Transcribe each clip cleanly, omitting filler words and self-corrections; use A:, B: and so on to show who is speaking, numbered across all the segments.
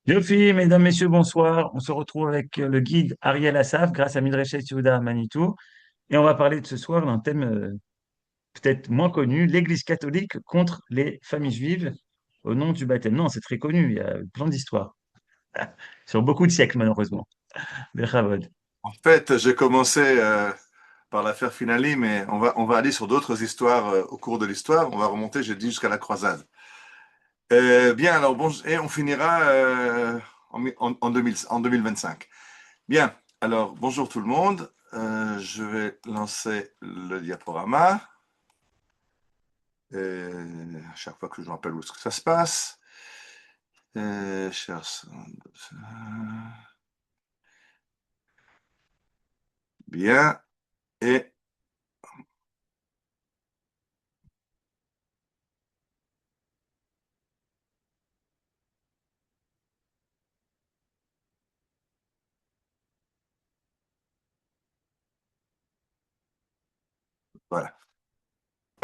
A: Yofi, mesdames, messieurs, bonsoir. On se retrouve avec le guide Ariel Assaf grâce à Midrashet Yehuda Manitou. Et on va parler de ce soir d'un thème peut-être moins connu, l'Église catholique contre les familles juives au nom du baptême. Non, c'est très connu, il y a plein d'histoires, sur beaucoup de siècles malheureusement. Bechavod.
B: En fait, j'ai commencé par l'affaire Finali, mais on va aller sur d'autres histoires au cours de l'histoire. On va remonter, j'ai dit, jusqu'à la croisade. Bien, alors bon, et on finira en 2025. Bien, alors bonjour tout le monde. Je vais lancer le diaporama. À chaque fois que je me rappelle où est-ce que ça se passe. Chers... Bien, et voilà.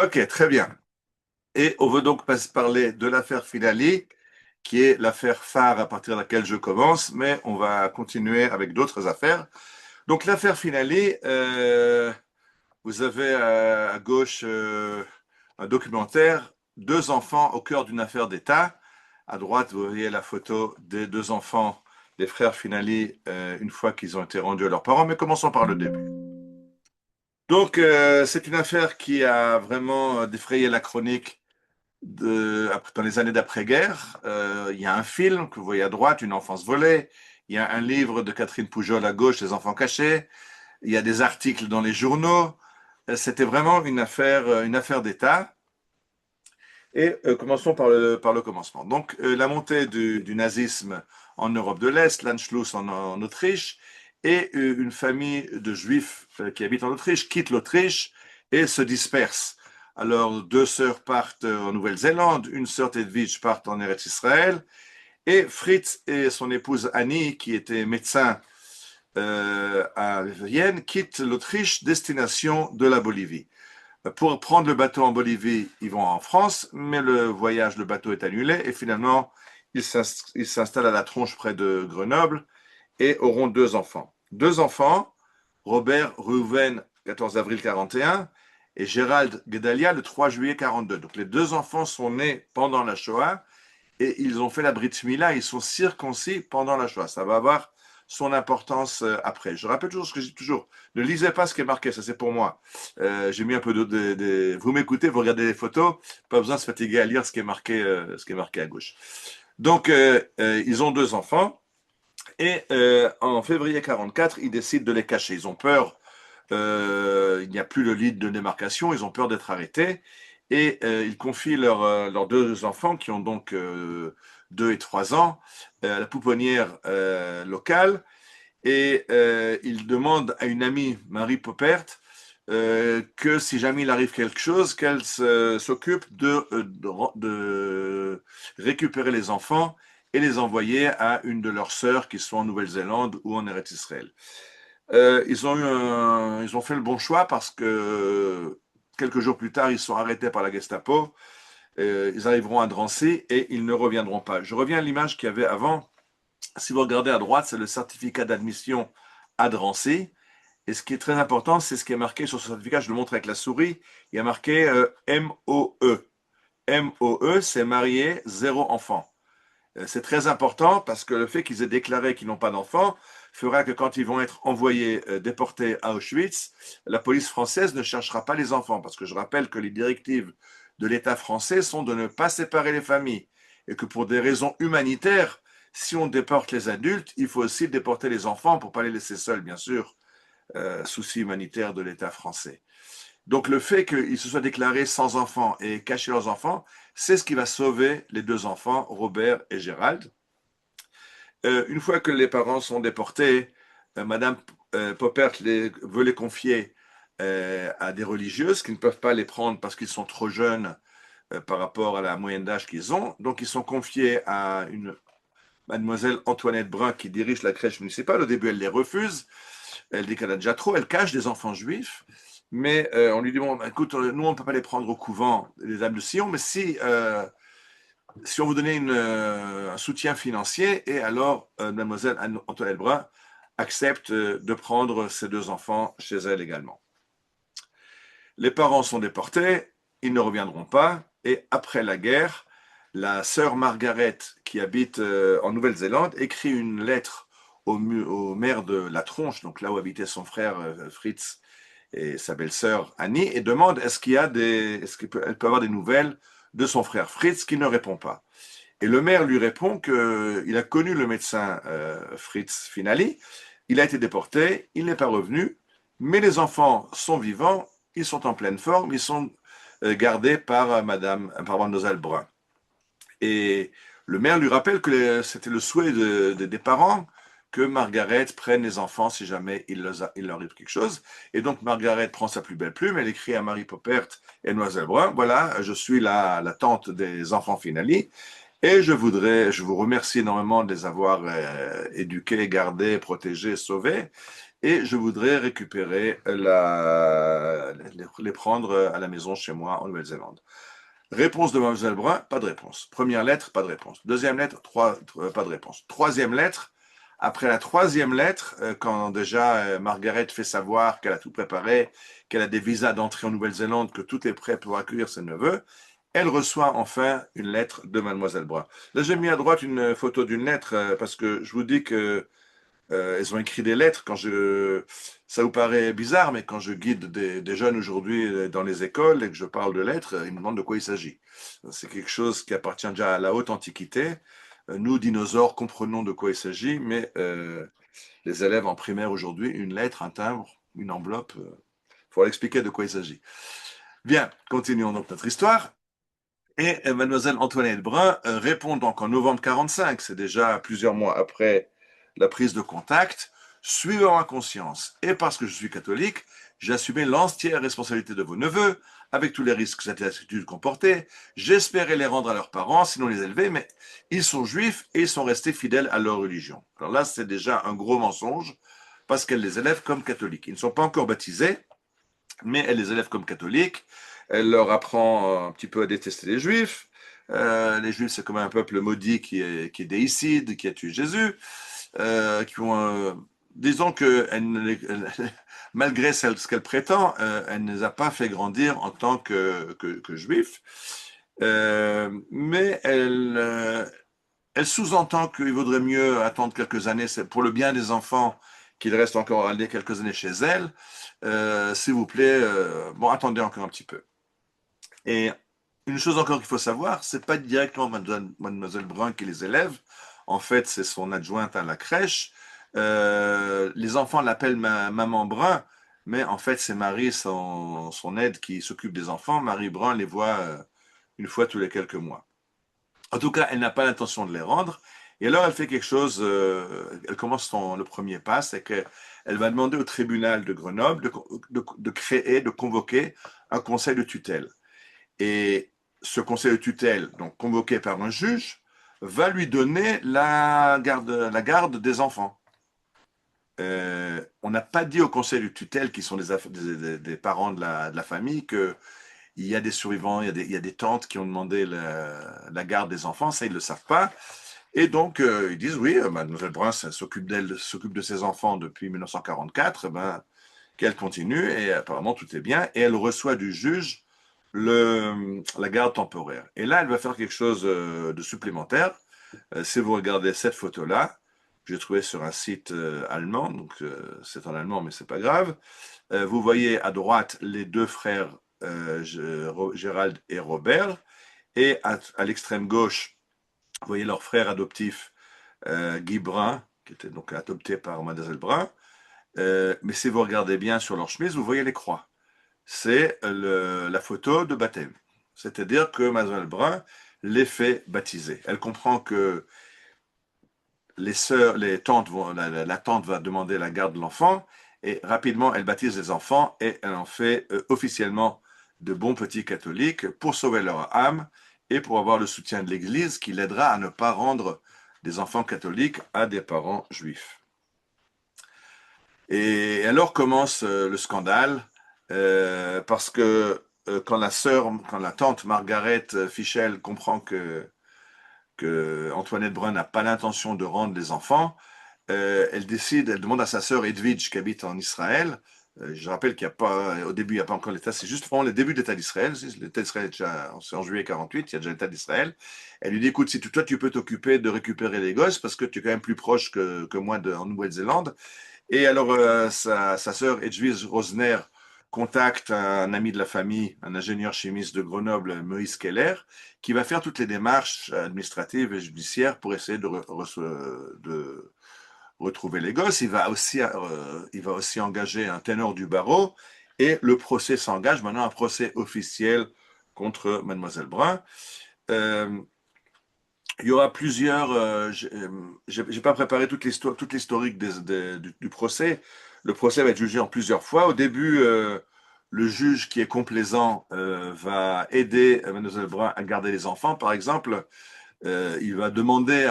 B: Ok, très bien. Et on veut donc parler de l'affaire Finali, qui est l'affaire phare à partir de laquelle je commence, mais on va continuer avec d'autres affaires. Donc l'affaire Finali, vous avez à gauche un documentaire, deux enfants au cœur d'une affaire d'État. À droite, vous voyez la photo des deux enfants, des frères Finali, une fois qu'ils ont été rendus à leurs parents. Mais commençons par le début. Donc c'est une affaire qui a vraiment défrayé la chronique dans les années d'après-guerre. Il y a un film que vous voyez à droite, Une enfance volée. Il y a un livre de Catherine Poujol à gauche, Les enfants cachés. Il y a des articles dans les journaux. C'était vraiment une affaire d'État. Et commençons par le commencement. Donc, la montée du nazisme en Europe de l'Est, l'Anschluss en Autriche, et une famille de juifs qui habitent en Autriche quitte l'Autriche et se disperse. Alors, deux sœurs partent en Nouvelle-Zélande, une sœur Tedwige part en Eretz Israël, et Fritz et son épouse Annie, qui était médecin à Vienne, quittent l'Autriche, destination de la Bolivie. Pour prendre le bateau en Bolivie, ils vont en France, mais le bateau est annulé et finalement, ils s'installent à la Tronche près de Grenoble et auront deux enfants. Deux enfants, Robert Reuven, 14 avril 41, et Gérald Gedalia, le 3 juillet 42. Donc les deux enfants sont nés pendant la Shoah et ils ont fait la Brit Mila, ils sont circoncis pendant la Shoah. Ça va avoir son importance après. Je rappelle toujours ce que je dis toujours. Ne lisez pas ce qui est marqué, ça c'est pour moi. J'ai mis un peu Vous m'écoutez, vous regardez les photos, pas besoin de se fatiguer à lire ce qui est marqué à gauche. Donc, ils ont deux enfants et en février 44, ils décident de les cacher. Ils ont peur, il n'y a plus le lit de démarcation, ils ont peur d'être arrêtés et ils confient leurs deux enfants qui ont donc 2 et 3 ans à la pouponnière locale et ils demandent à une amie, Marie Poppert, que si jamais il arrive quelque chose, qu'elle s'occupe de récupérer les enfants et les envoyer à une de leurs sœurs qui sont en Nouvelle-Zélande ou en Eretz Israël. Ils ont fait le bon choix parce que quelques jours plus tard, ils sont arrêtés par la Gestapo. Ils arriveront à Drancy et ils ne reviendront pas. Je reviens à l'image qu'il y avait avant. Si vous regardez à droite, c'est le certificat d'admission à Drancy. Et ce qui est très important, c'est ce qui est marqué sur ce certificat. Je le montre avec la souris. Il y a marqué MOE. MOE, c'est marié, zéro enfant. C'est très important parce que le fait qu'ils aient déclaré qu'ils n'ont pas d'enfants fera que quand ils vont être envoyés, déportés à Auschwitz, la police française ne cherchera pas les enfants. Parce que je rappelle que les directives de l'État français sont de ne pas séparer les familles. Et que pour des raisons humanitaires, si on déporte les adultes, il faut aussi déporter les enfants pour ne pas les laisser seuls, bien sûr. Souci humanitaire de l'État français. Donc le fait qu'ils se soient déclarés sans enfants et cachés leurs enfants, c'est ce qui va sauver les deux enfants, Robert et Gérald. Une fois que les parents sont déportés, Madame Poppert veut les confier à des religieuses qui ne peuvent pas les prendre parce qu'ils sont trop jeunes par rapport à la moyenne d'âge qu'ils ont. Donc ils sont confiés à une mademoiselle Antoinette Brun qui dirige la crèche municipale. Au début, elle les refuse. Elle dit qu'elle a déjà trop. Elle cache des enfants juifs. Mais on lui dit, bon, écoute, nous, on ne peut pas les prendre au couvent, les âmes de Sion, mais si si on vous donnait un soutien financier, et alors mademoiselle Antoinette Brun accepte de prendre ses deux enfants chez elle également. Les parents sont déportés, ils ne reviendront pas, et après la guerre, la sœur Margaret, qui habite en Nouvelle-Zélande, écrit une lettre au maire de La Tronche, donc là où habitait son frère Fritz et sa belle-sœur Annie, et demande est-ce qu'elle peut avoir des nouvelles de son frère Fritz, qui ne répond pas. Et le maire lui répond qu'il a connu le médecin Fritz Finali, il a été déporté, il n'est pas revenu, mais les enfants sont vivants, ils sont en pleine forme, ils sont gardés par par mademoiselle Brun. Et le maire lui rappelle que c'était le souhait des parents que Margaret prenne les enfants si jamais il leur arrive quelque chose. Et donc Margaret prend sa plus belle plume, elle écrit à Marie Poppert et Noiselle Brun, voilà, je suis la tante des enfants Finali, et je vous remercie énormément de les avoir éduqués, gardés, protégés, sauvés. Et je voudrais récupérer les prendre à la maison chez moi en Nouvelle-Zélande. Réponse de Mademoiselle Brun, pas de réponse. Première lettre, pas de réponse. Deuxième lettre, pas de réponse. Troisième lettre, après la troisième lettre, quand déjà Margaret fait savoir qu'elle a tout préparé, qu'elle a des visas d'entrée en Nouvelle-Zélande, que tout est prêt pour accueillir ses neveux, elle reçoit enfin une lettre de Mademoiselle Brun. Là, j'ai mis à droite une photo d'une lettre parce que je vous dis que elles ont écrit des lettres. Ça vous paraît bizarre, mais quand je guide des jeunes aujourd'hui dans les écoles et que je parle de lettres, ils me demandent de quoi il s'agit. C'est quelque chose qui appartient déjà à la haute antiquité. Nous, dinosaures, comprenons de quoi il s'agit, mais les élèves en primaire aujourd'hui, une lettre, un timbre, une enveloppe, il faut leur expliquer de quoi il s'agit. Bien, continuons donc notre histoire. Et mademoiselle Antoinette Brun répond donc en novembre 45, c'est déjà plusieurs mois après la prise de contact, suivant ma conscience et parce que je suis catholique, j'ai assumé l'entière responsabilité de vos neveux, avec tous les risques que cette attitude comportait. J'espérais les rendre à leurs parents, sinon les élever, mais ils sont juifs et ils sont restés fidèles à leur religion. Alors là, c'est déjà un gros mensonge, parce qu'elle les élève comme catholiques. Ils ne sont pas encore baptisés, mais elle les élève comme catholiques. Elle leur apprend un petit peu à détester les juifs. Les juifs, c'est comme un peuple maudit qui est déicide, qui a tué Jésus, qui ont, disons que malgré ce qu'elle prétend, elle ne les a pas fait grandir en tant que juifs. Mais elle sous-entend qu'il vaudrait mieux attendre quelques années, c'est pour le bien des enfants, qu'ils restent encore aller quelques années chez elle. S'il vous plaît, bon, attendez encore un petit peu. Et une chose encore qu'il faut savoir, c'est pas directement Mademoiselle Brun qui les élève. En fait, c'est son adjointe à la crèche. Les enfants l'appellent Maman Brun, mais en fait, c'est Marie, son aide, qui s'occupe des enfants. Marie Brun les voit une fois tous les quelques mois. En tout cas, elle n'a pas l'intention de les rendre. Et alors, elle fait quelque chose, elle commence le premier pas, c'est qu'elle va demander au tribunal de Grenoble de créer, de convoquer un conseil de tutelle. Et ce conseil de tutelle, donc convoqué par un juge, va lui donner la garde des enfants. On n'a pas dit au conseil de tutelle, qui sont des parents de la famille, que il y a des survivants, il y a des tantes qui ont demandé la garde des enfants, ça ils ne le savent pas. Et donc ils disent oui, Mademoiselle Brun s'occupe de ses enfants depuis 1944, ben, qu'elle continue et apparemment tout est bien. Et elle reçoit du juge la garde temporaire. Et là, elle va faire quelque chose de supplémentaire. Si vous regardez cette photo-là, que j'ai trouvée sur un site allemand, donc c'est en allemand, mais c'est pas grave. Vous voyez à droite les deux frères Gérald et Robert, et à l'extrême gauche, vous voyez leur frère adoptif Guy Brun, qui était donc adopté par Mademoiselle Brun. Mais si vous regardez bien sur leur chemise, vous voyez les croix. C'est la photo de baptême. C'est-à-dire que Mademoiselle Brun les fait baptiser. Elle comprend que les sœurs, les tantes la tante va demander la garde de l'enfant et rapidement elle baptise les enfants et elle en fait officiellement de bons petits catholiques pour sauver leur âme et pour avoir le soutien de l'Église qui l'aidera à ne pas rendre des enfants catholiques à des parents juifs. Et alors commence le scandale parce que quand la tante Margaret Fischel comprend que que Antoinette Brun n'a pas l'intention de rendre les enfants, elle demande à sa sœur Edwidge qui habite en Israël. Je rappelle qu'il n'y a pas, au début, il n'y a pas encore l'État, c'est juste vraiment le début de l'État d'Israël. L'État d'Israël est déjà, c'est en juillet 48, il y a déjà l'État d'Israël. Elle lui dit, écoute, si toi tu peux t'occuper de récupérer les gosses, parce que tu es quand même plus proche que moi en Nouvelle-Zélande. Et alors, sa sœur Edwige Rosner contacte un ami de la famille, un ingénieur chimiste de Grenoble, Moïse Keller, qui va faire toutes les démarches administratives et judiciaires pour essayer de retrouver les gosses. Il va aussi engager un ténor du barreau et le procès s'engage maintenant, un procès officiel contre Mademoiselle Brun. Il y aura plusieurs. J'ai pas préparé toute l'historique du procès. Le procès va être jugé en plusieurs fois. Au début, le juge qui est complaisant va aider Mademoiselle Brun à garder les enfants. Par exemple, il va demander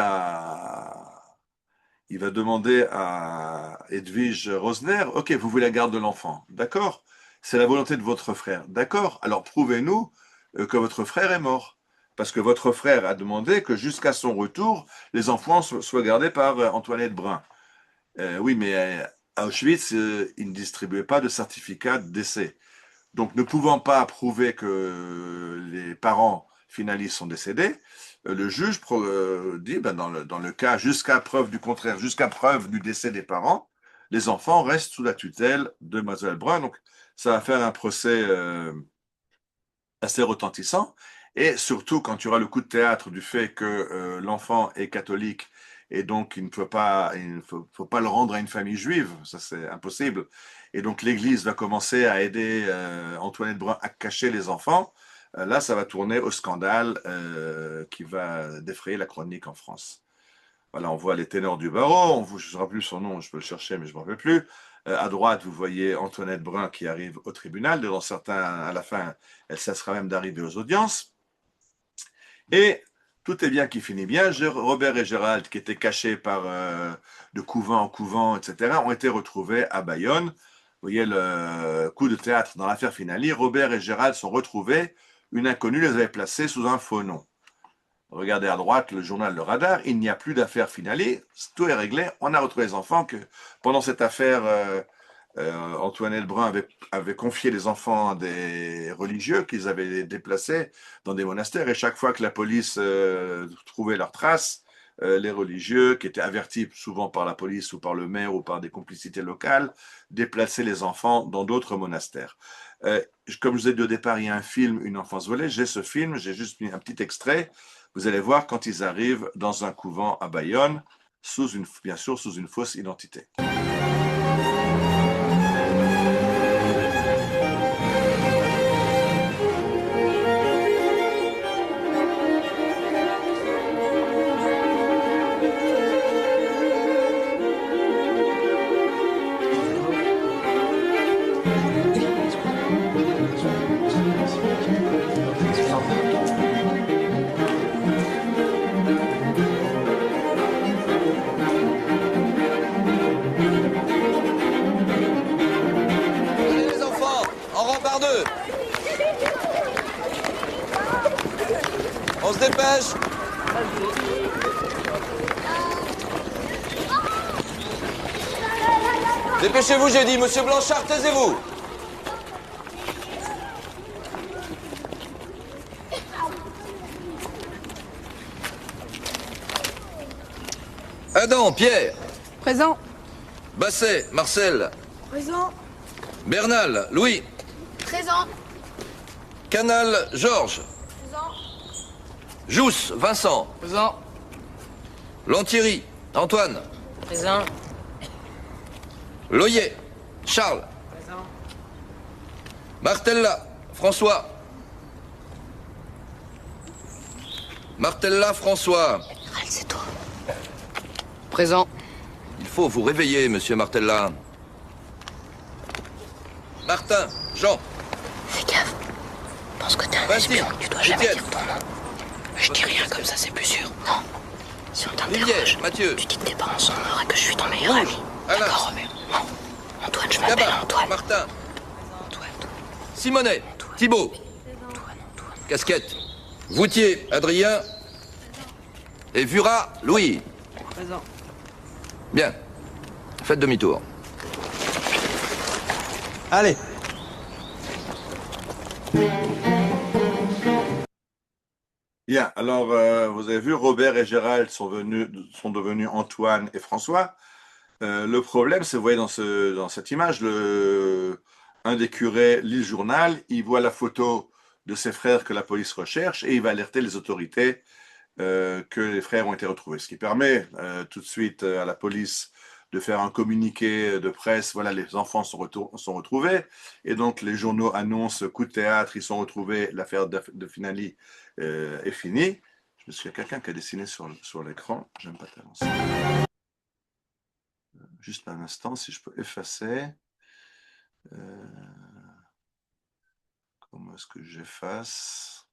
B: à Edwige Rosner, OK, vous voulez la garde de l'enfant, d'accord? C'est la volonté de votre frère, d'accord? Alors prouvez-nous que votre frère est mort. Parce que votre frère a demandé que jusqu'à son retour, les enfants soient gardés par Antoinette Brun. Oui, mais à Auschwitz, ils ne distribuaient pas de certificat de décès. Donc, ne pouvant pas prouver que les parents finalistes sont décédés, le juge dit, ben, dans le cas, jusqu'à preuve du contraire, jusqu'à preuve du décès des parents, les enfants restent sous la tutelle de Mademoiselle Brun. Donc, ça va faire un procès assez retentissant. Et surtout, quand tu auras le coup de théâtre du fait que l'enfant est catholique et donc il ne faut pas le rendre à une famille juive, ça c'est impossible. Et donc l'Église va commencer à aider Antoinette Brun à cacher les enfants. Là, ça va tourner au scandale qui va défrayer la chronique en France. Voilà, on voit les ténors du barreau, je ne sais plus son nom, je peux le chercher, mais je ne m'en rappelle plus. À droite, vous voyez Antoinette Brun qui arrive au tribunal. Dans certains, à la fin, elle cessera même d'arriver aux audiences. Et tout est bien qui finit bien. Robert et Gérald, qui étaient cachés de couvent en couvent, etc., ont été retrouvés à Bayonne. Vous voyez le coup de théâtre dans l'affaire Finali. Robert et Gérald sont retrouvés. Une inconnue les avait placés sous un faux nom. Regardez à droite le journal Le Radar, il n'y a plus d'affaire Finali, tout est réglé, on a retrouvé les enfants. Que pendant cette affaire, Antoinette Brun avait confié les enfants à des religieux qu'ils avaient déplacés dans des monastères, et chaque fois que la police trouvait leurs traces, les religieux, qui étaient avertis souvent par la police ou par le maire ou par des complicités locales, déplaçaient les enfants dans d'autres monastères. Comme je vous ai dit au départ, il y a un film, Une enfance volée, j'ai ce film, j'ai juste mis un petit extrait. Vous allez voir quand ils arrivent dans un couvent à Bayonne, bien sûr sous une fausse identité.
C: On se dépêche. Dépêchez-vous, j'ai dit. Monsieur Blanchard, taisez-vous. Adam, Pierre.
D: Présent.
C: Basset, Marcel.
D: Présent.
C: Bernal, Louis.
D: Présent.
C: Canal, Georges.
D: Présent.
C: Jousse, Vincent.
D: Présent.
C: Lanthierry, Antoine.
D: Présent.
C: Loyer, Charles.
D: Présent.
C: Martella, François. Martella, François.
D: C'est toi. Présent.
C: Il faut vous réveiller, monsieur Martella. Martin, Jean.
D: Fais gaffe. Pense que t'es un
C: Bastille,
D: espion. Tu dois jamais
C: Étienne.
D: dire ton nom. Je dis rien comme ça, c'est plus sûr. Non. Si on
C: Rivière,
D: t'interroge,
C: Mathieu.
D: tu dis que tes parents sont morts et que je suis ton meilleur ami.
C: Alain.
D: D'accord, Robert? Non. Antoine, je m'appelle
C: Gabin,
D: Antoine.
C: Martin.
D: Antoine.
C: Simonet, Thibault.
D: Antoine.
C: Casquette. Voutier, Adrien. Et Vura, Louis.
D: Présent.
C: Bien. Faites demi-tour.
E: Allez.
B: Bien, alors vous avez vu, Robert et Gérald sont devenus Antoine et François. Le problème, c'est, vous voyez dans cette image, un des curés lit le journal, il voit la photo de ses frères que la police recherche et il va alerter les autorités que les frères ont été retrouvés. Ce qui permet tout de suite à la police de faire un communiqué de presse, voilà, les enfants sont retrouvés, et donc les journaux annoncent coup de théâtre, ils sont retrouvés, l'affaire de Finali est finie. Je me souviens, quelqu'un qui a dessiné sur l'écran, j'aime pas tellement ça. Juste un instant, si je peux effacer. Comment est-ce que j'efface?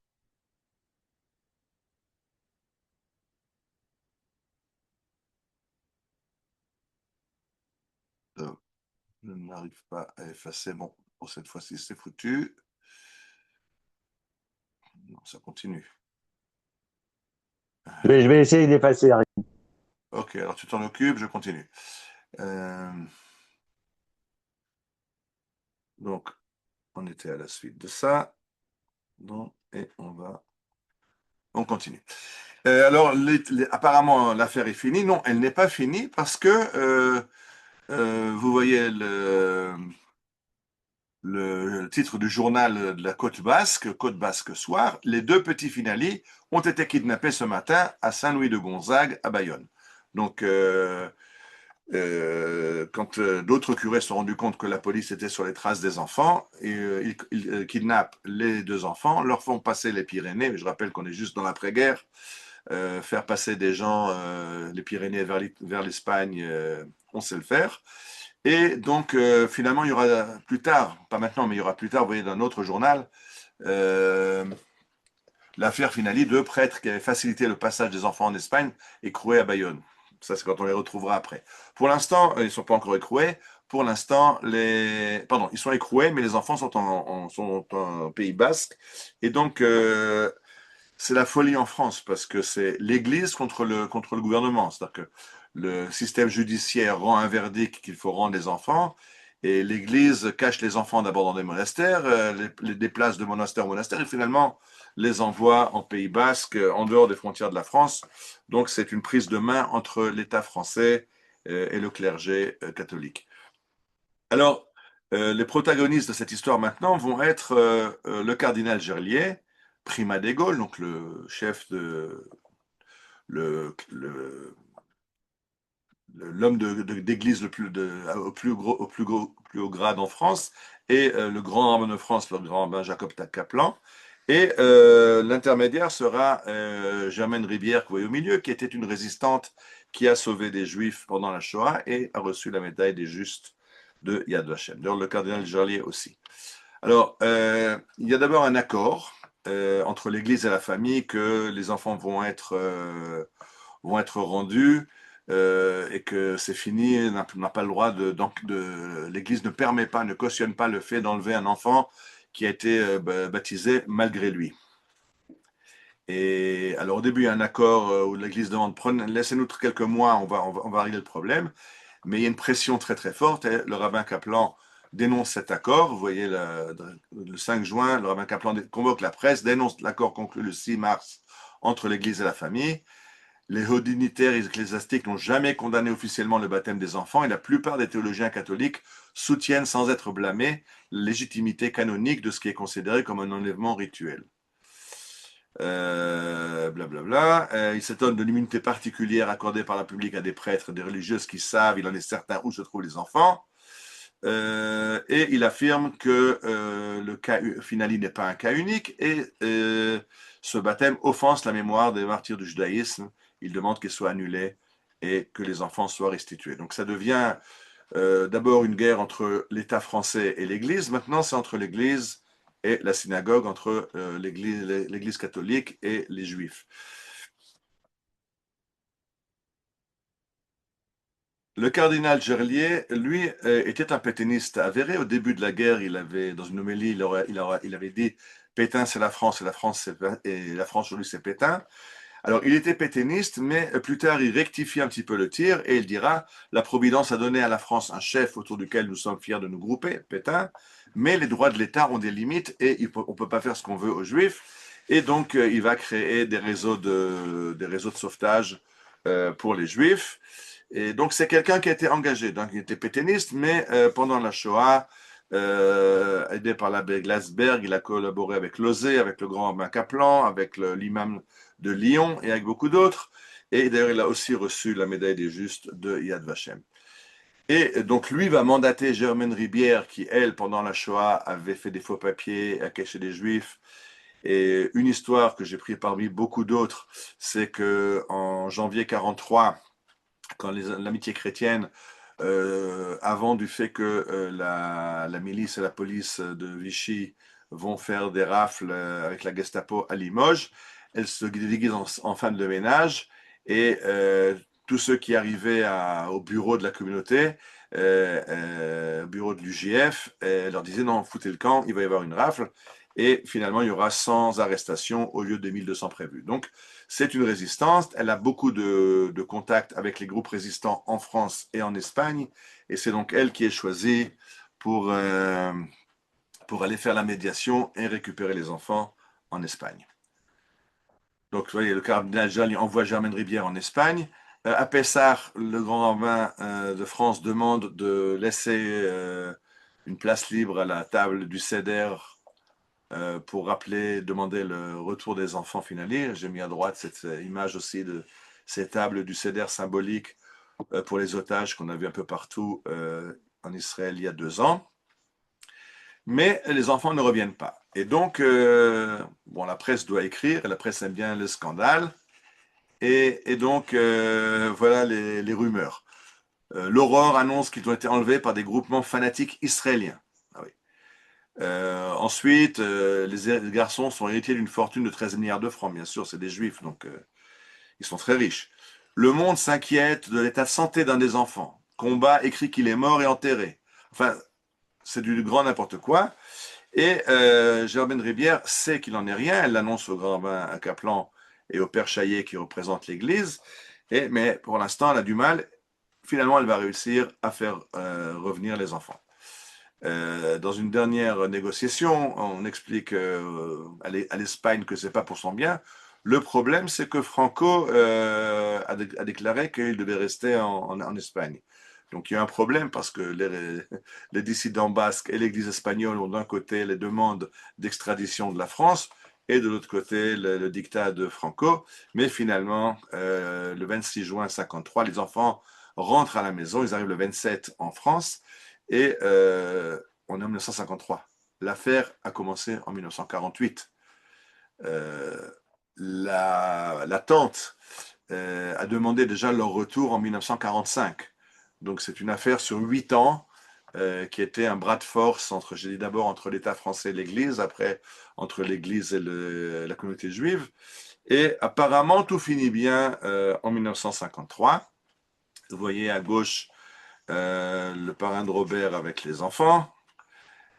B: Je n'arrive pas à effacer. Bon, pour cette fois-ci, c'est foutu. Non, ça continue.
E: Je vais essayer d'effacer.
B: Ok, alors tu t'en occupes, je continue. Donc, on était à la suite de ça. Donc, et on continue. Alors, apparemment, l'affaire est finie. Non, elle n'est pas finie parce que vous voyez le titre du journal de la Côte Basque Soir, les deux petits Finali ont été kidnappés ce matin à Saint-Louis-de-Gonzague, à Bayonne. Donc, quand d'autres curés se sont rendus compte que la police était sur les traces des enfants, ils kidnappent les deux enfants, leur font passer les Pyrénées. Je rappelle qu'on est juste dans l'après-guerre. Faire passer des gens les Pyrénées vers l'Espagne, on sait le faire. Et donc, finalement, il y aura plus tard, pas maintenant, mais il y aura plus tard, vous voyez, dans un autre journal, l'affaire Finali, deux prêtres qui avaient facilité le passage des enfants en Espagne, écroués à Bayonne. Ça, c'est quand on les retrouvera après. Pour l'instant, ils ne sont pas encore écroués. Pour l'instant, pardon, ils sont écroués, mais les enfants sont en Pays Basque. Et donc, c'est la folie en France, parce que c'est l'Église contre le gouvernement. C'est-à-dire que le système judiciaire rend un verdict qu'il faut rendre les enfants, et l'Église cache les enfants d'abord dans des monastères, les déplace de monastère en monastère, et finalement les envoie en Pays Basque, en dehors des frontières de la France. Donc c'est une prise de main entre l'État français et le clergé catholique. Alors, les protagonistes de cette histoire maintenant vont être le cardinal Gerlier, primat des Gaules, donc le chef de l'homme d'église au plus haut grade en France, et le grand rabbin de France, le grand rabbin Jacob Kaplan. Et l'intermédiaire sera Germaine Ribière, que vous voyez au milieu, qui était une résistante qui a sauvé des Juifs pendant la Shoah et a reçu la médaille des Justes de Yad Vashem. D'ailleurs, le cardinal Gerlier aussi. Alors, il y a d'abord un accord entre l'Église et la famille que les enfants vont être rendus et que c'est fini, n'a pas le droit l'Église ne permet pas, ne cautionne pas le fait d'enlever un enfant qui a été baptisé malgré lui. Et alors au début, il y a un accord où l'Église demande laissez-nous quelques mois, on va régler le problème. Mais il y a une pression très très forte. Et le rabbin Kaplan dénonce cet accord. Vous voyez, le 5 juin, le rabbin Kaplan convoque la presse, dénonce l'accord conclu le 6 mars entre l'Église et la famille. Les hauts dignitaires ecclésiastiques n'ont jamais condamné officiellement le baptême des enfants et la plupart des théologiens catholiques soutiennent sans être blâmés la légitimité canonique de ce qui est considéré comme un enlèvement rituel. Blablabla. Il s'étonne de l'immunité particulière accordée par la public à des prêtres, des religieuses qui savent, il en est certain, où se trouvent les enfants. Et il affirme que le cas Finali n'est pas un cas unique et ce baptême offense la mémoire des martyrs du judaïsme. Il demande qu'il soit annulé et que les enfants soient restitués. Donc ça devient d'abord une guerre entre l'État français et l'Église. Maintenant, c'est entre l'Église et la synagogue, entre l'Église catholique et les Juifs. Le cardinal Gerlier, lui, était un pétainiste avéré. Au début de la guerre, dans une homélie, il avait dit Pétain, c'est la France, et la France aujourd'hui, c'est Pétain. Alors, il était pétainiste, mais plus tard, il rectifie un petit peu le tir et il dira, la Providence a donné à la France un chef autour duquel nous sommes fiers de nous grouper, Pétain, mais les droits de l'État ont des limites et on ne peut pas faire ce qu'on veut aux Juifs. Et donc, il va créer des réseaux de sauvetage pour les Juifs. Et donc, c'est quelqu'un qui a été engagé. Donc, il était pétainiste, mais pendant la Shoah, aidé par l'abbé Glasberg, il a collaboré avec Losey, avec le grand rabbin Kaplan, avec l'imam de Lyon et avec beaucoup d'autres. Et d'ailleurs, il a aussi reçu la médaille des Justes de Yad Vashem. Et donc, lui va mandater Germaine Ribière, qui, elle, pendant la Shoah, avait fait des faux papiers, a caché des Juifs. Et une histoire que j'ai prise parmi beaucoup d'autres, c'est que en janvier 43, quand l'amitié chrétienne, avant du fait que la milice et la police de Vichy vont faire des rafles avec la Gestapo à Limoges, elle se déguise en femme de ménage et tous ceux qui arrivaient au bureau de la communauté, au bureau de l'UJF, leur disaient non, foutez le camp, il va y avoir une rafle. Et finalement, il y aura 100 arrestations au lieu de 1200 prévus. Donc, c'est une résistance. Elle a beaucoup de contacts avec les groupes résistants en France et en Espagne. Et c'est donc elle qui est choisie pour aller faire la médiation et récupérer les enfants en Espagne. Donc, vous voyez, le cardinal Jali envoie Germaine Ribière en Espagne. À Pessard, le grand rabbin de France demande de laisser une place libre à la table du Seder pour demander le retour des enfants finalisés. J'ai mis à droite cette image aussi de ces tables du Seder symbolique pour les otages qu'on a vu un peu partout en Israël il y a 2 ans. Mais les enfants ne reviennent pas. Et donc, bon, la presse doit écrire, et la presse aime bien le scandale. Et donc, voilà les rumeurs. L'Aurore annonce qu'ils ont été enlevés par des groupements fanatiques israéliens. Ah oui. Ensuite, les garçons sont héritiers d'une fortune de 13 milliards de francs. Bien sûr, c'est des juifs, donc ils sont très riches. Le Monde s'inquiète de l'état de santé d'un des enfants. Combat écrit qu'il est mort et enterré. Enfin, c'est du grand n'importe quoi. Et Germaine Ribière sait qu'il n'en est rien. Elle l'annonce au grand rabbin à Kaplan et au père Chaillet qui représente l'Église. Mais pour l'instant, elle a du mal. Finalement, elle va réussir à faire revenir les enfants. Dans une dernière négociation, on explique à l'Espagne que c'est pas pour son bien. Le problème, c'est que Franco a déclaré qu'il devait rester en Espagne. Donc il y a un problème parce que les dissidents basques et l'Église espagnole ont d'un côté les demandes d'extradition de la France et de l'autre côté le dictat de Franco. Mais finalement, le 26 juin 1953, les enfants rentrent à la maison. Ils arrivent le 27 en France. Et on est en 1953. L'affaire a commencé en 1948. La tante a demandé déjà leur retour en 1945. Donc c'est une affaire sur 8 ans qui était un bras de force entre, j'ai dit d'abord entre l'État français et l'Église, après entre l'Église et la communauté juive. Et apparemment tout finit bien en 1953. Vous voyez à gauche le parrain de Robert avec les enfants.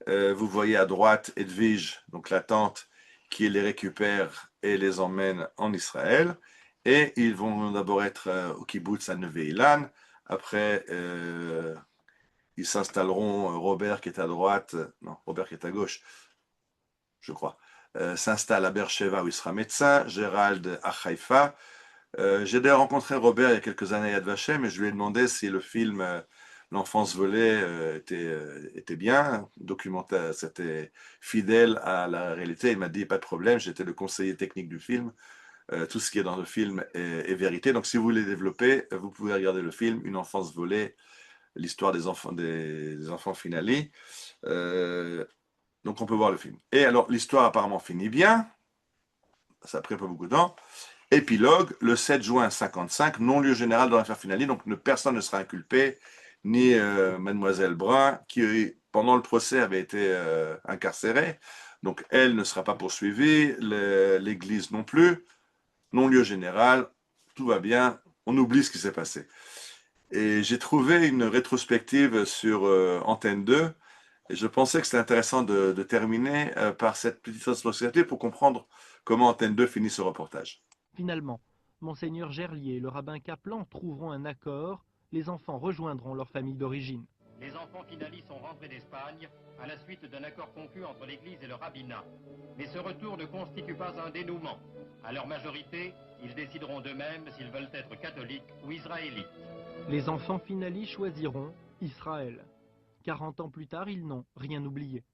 B: Vous voyez à droite Edwige, donc la tante, qui les récupère et les emmène en Israël. Et ils vont d'abord être au kibbutz à Neve-Ilan. Après, ils s'installeront, Robert qui est à droite, non, Robert qui est à gauche, je crois, s'installe à Beersheba où il sera médecin, Gérald à Haïfa. J'ai d'ailleurs rencontré Robert il y a quelques années à Yad Vashem et je lui ai demandé si le film L'enfance volée était bien, documentaire, c'était fidèle à la réalité. Il m'a dit pas de problème, j'étais le conseiller technique du film. Tout ce qui est dans le film est vérité. Donc si vous voulez développer, vous pouvez regarder le film Une enfance volée, l'histoire des enfants Finali. Donc on peut voir le film. Et alors l'histoire apparemment finit bien. Ça a pris pas beaucoup de temps. Épilogue, le 7 juin 55, non-lieu général dans l'affaire Finali, donc personne ne sera inculpé, ni mademoiselle Brun, qui pendant le procès avait été incarcérée, donc elle ne sera pas poursuivie, l'église non plus, non-lieu général, tout va bien, on oublie ce qui s'est passé. Et j'ai trouvé une rétrospective sur Antenne 2, et je pensais que c'était intéressant de terminer par cette petite rétrospective pour comprendre comment Antenne 2 finit ce reportage.
E: Finalement, Monseigneur Gerlier et le rabbin Kaplan trouveront un accord. Les enfants rejoindront leur famille d'origine.
F: Les enfants finalistes sont rentrés d'Espagne à la suite d'un accord conclu entre l'Église et le rabbinat. Mais ce retour ne constitue pas un dénouement. À leur majorité, ils décideront d'eux-mêmes s'ils veulent être catholiques ou israélites.
E: Les enfants finalistes choisiront Israël. 40 ans plus tard, ils n'ont rien oublié.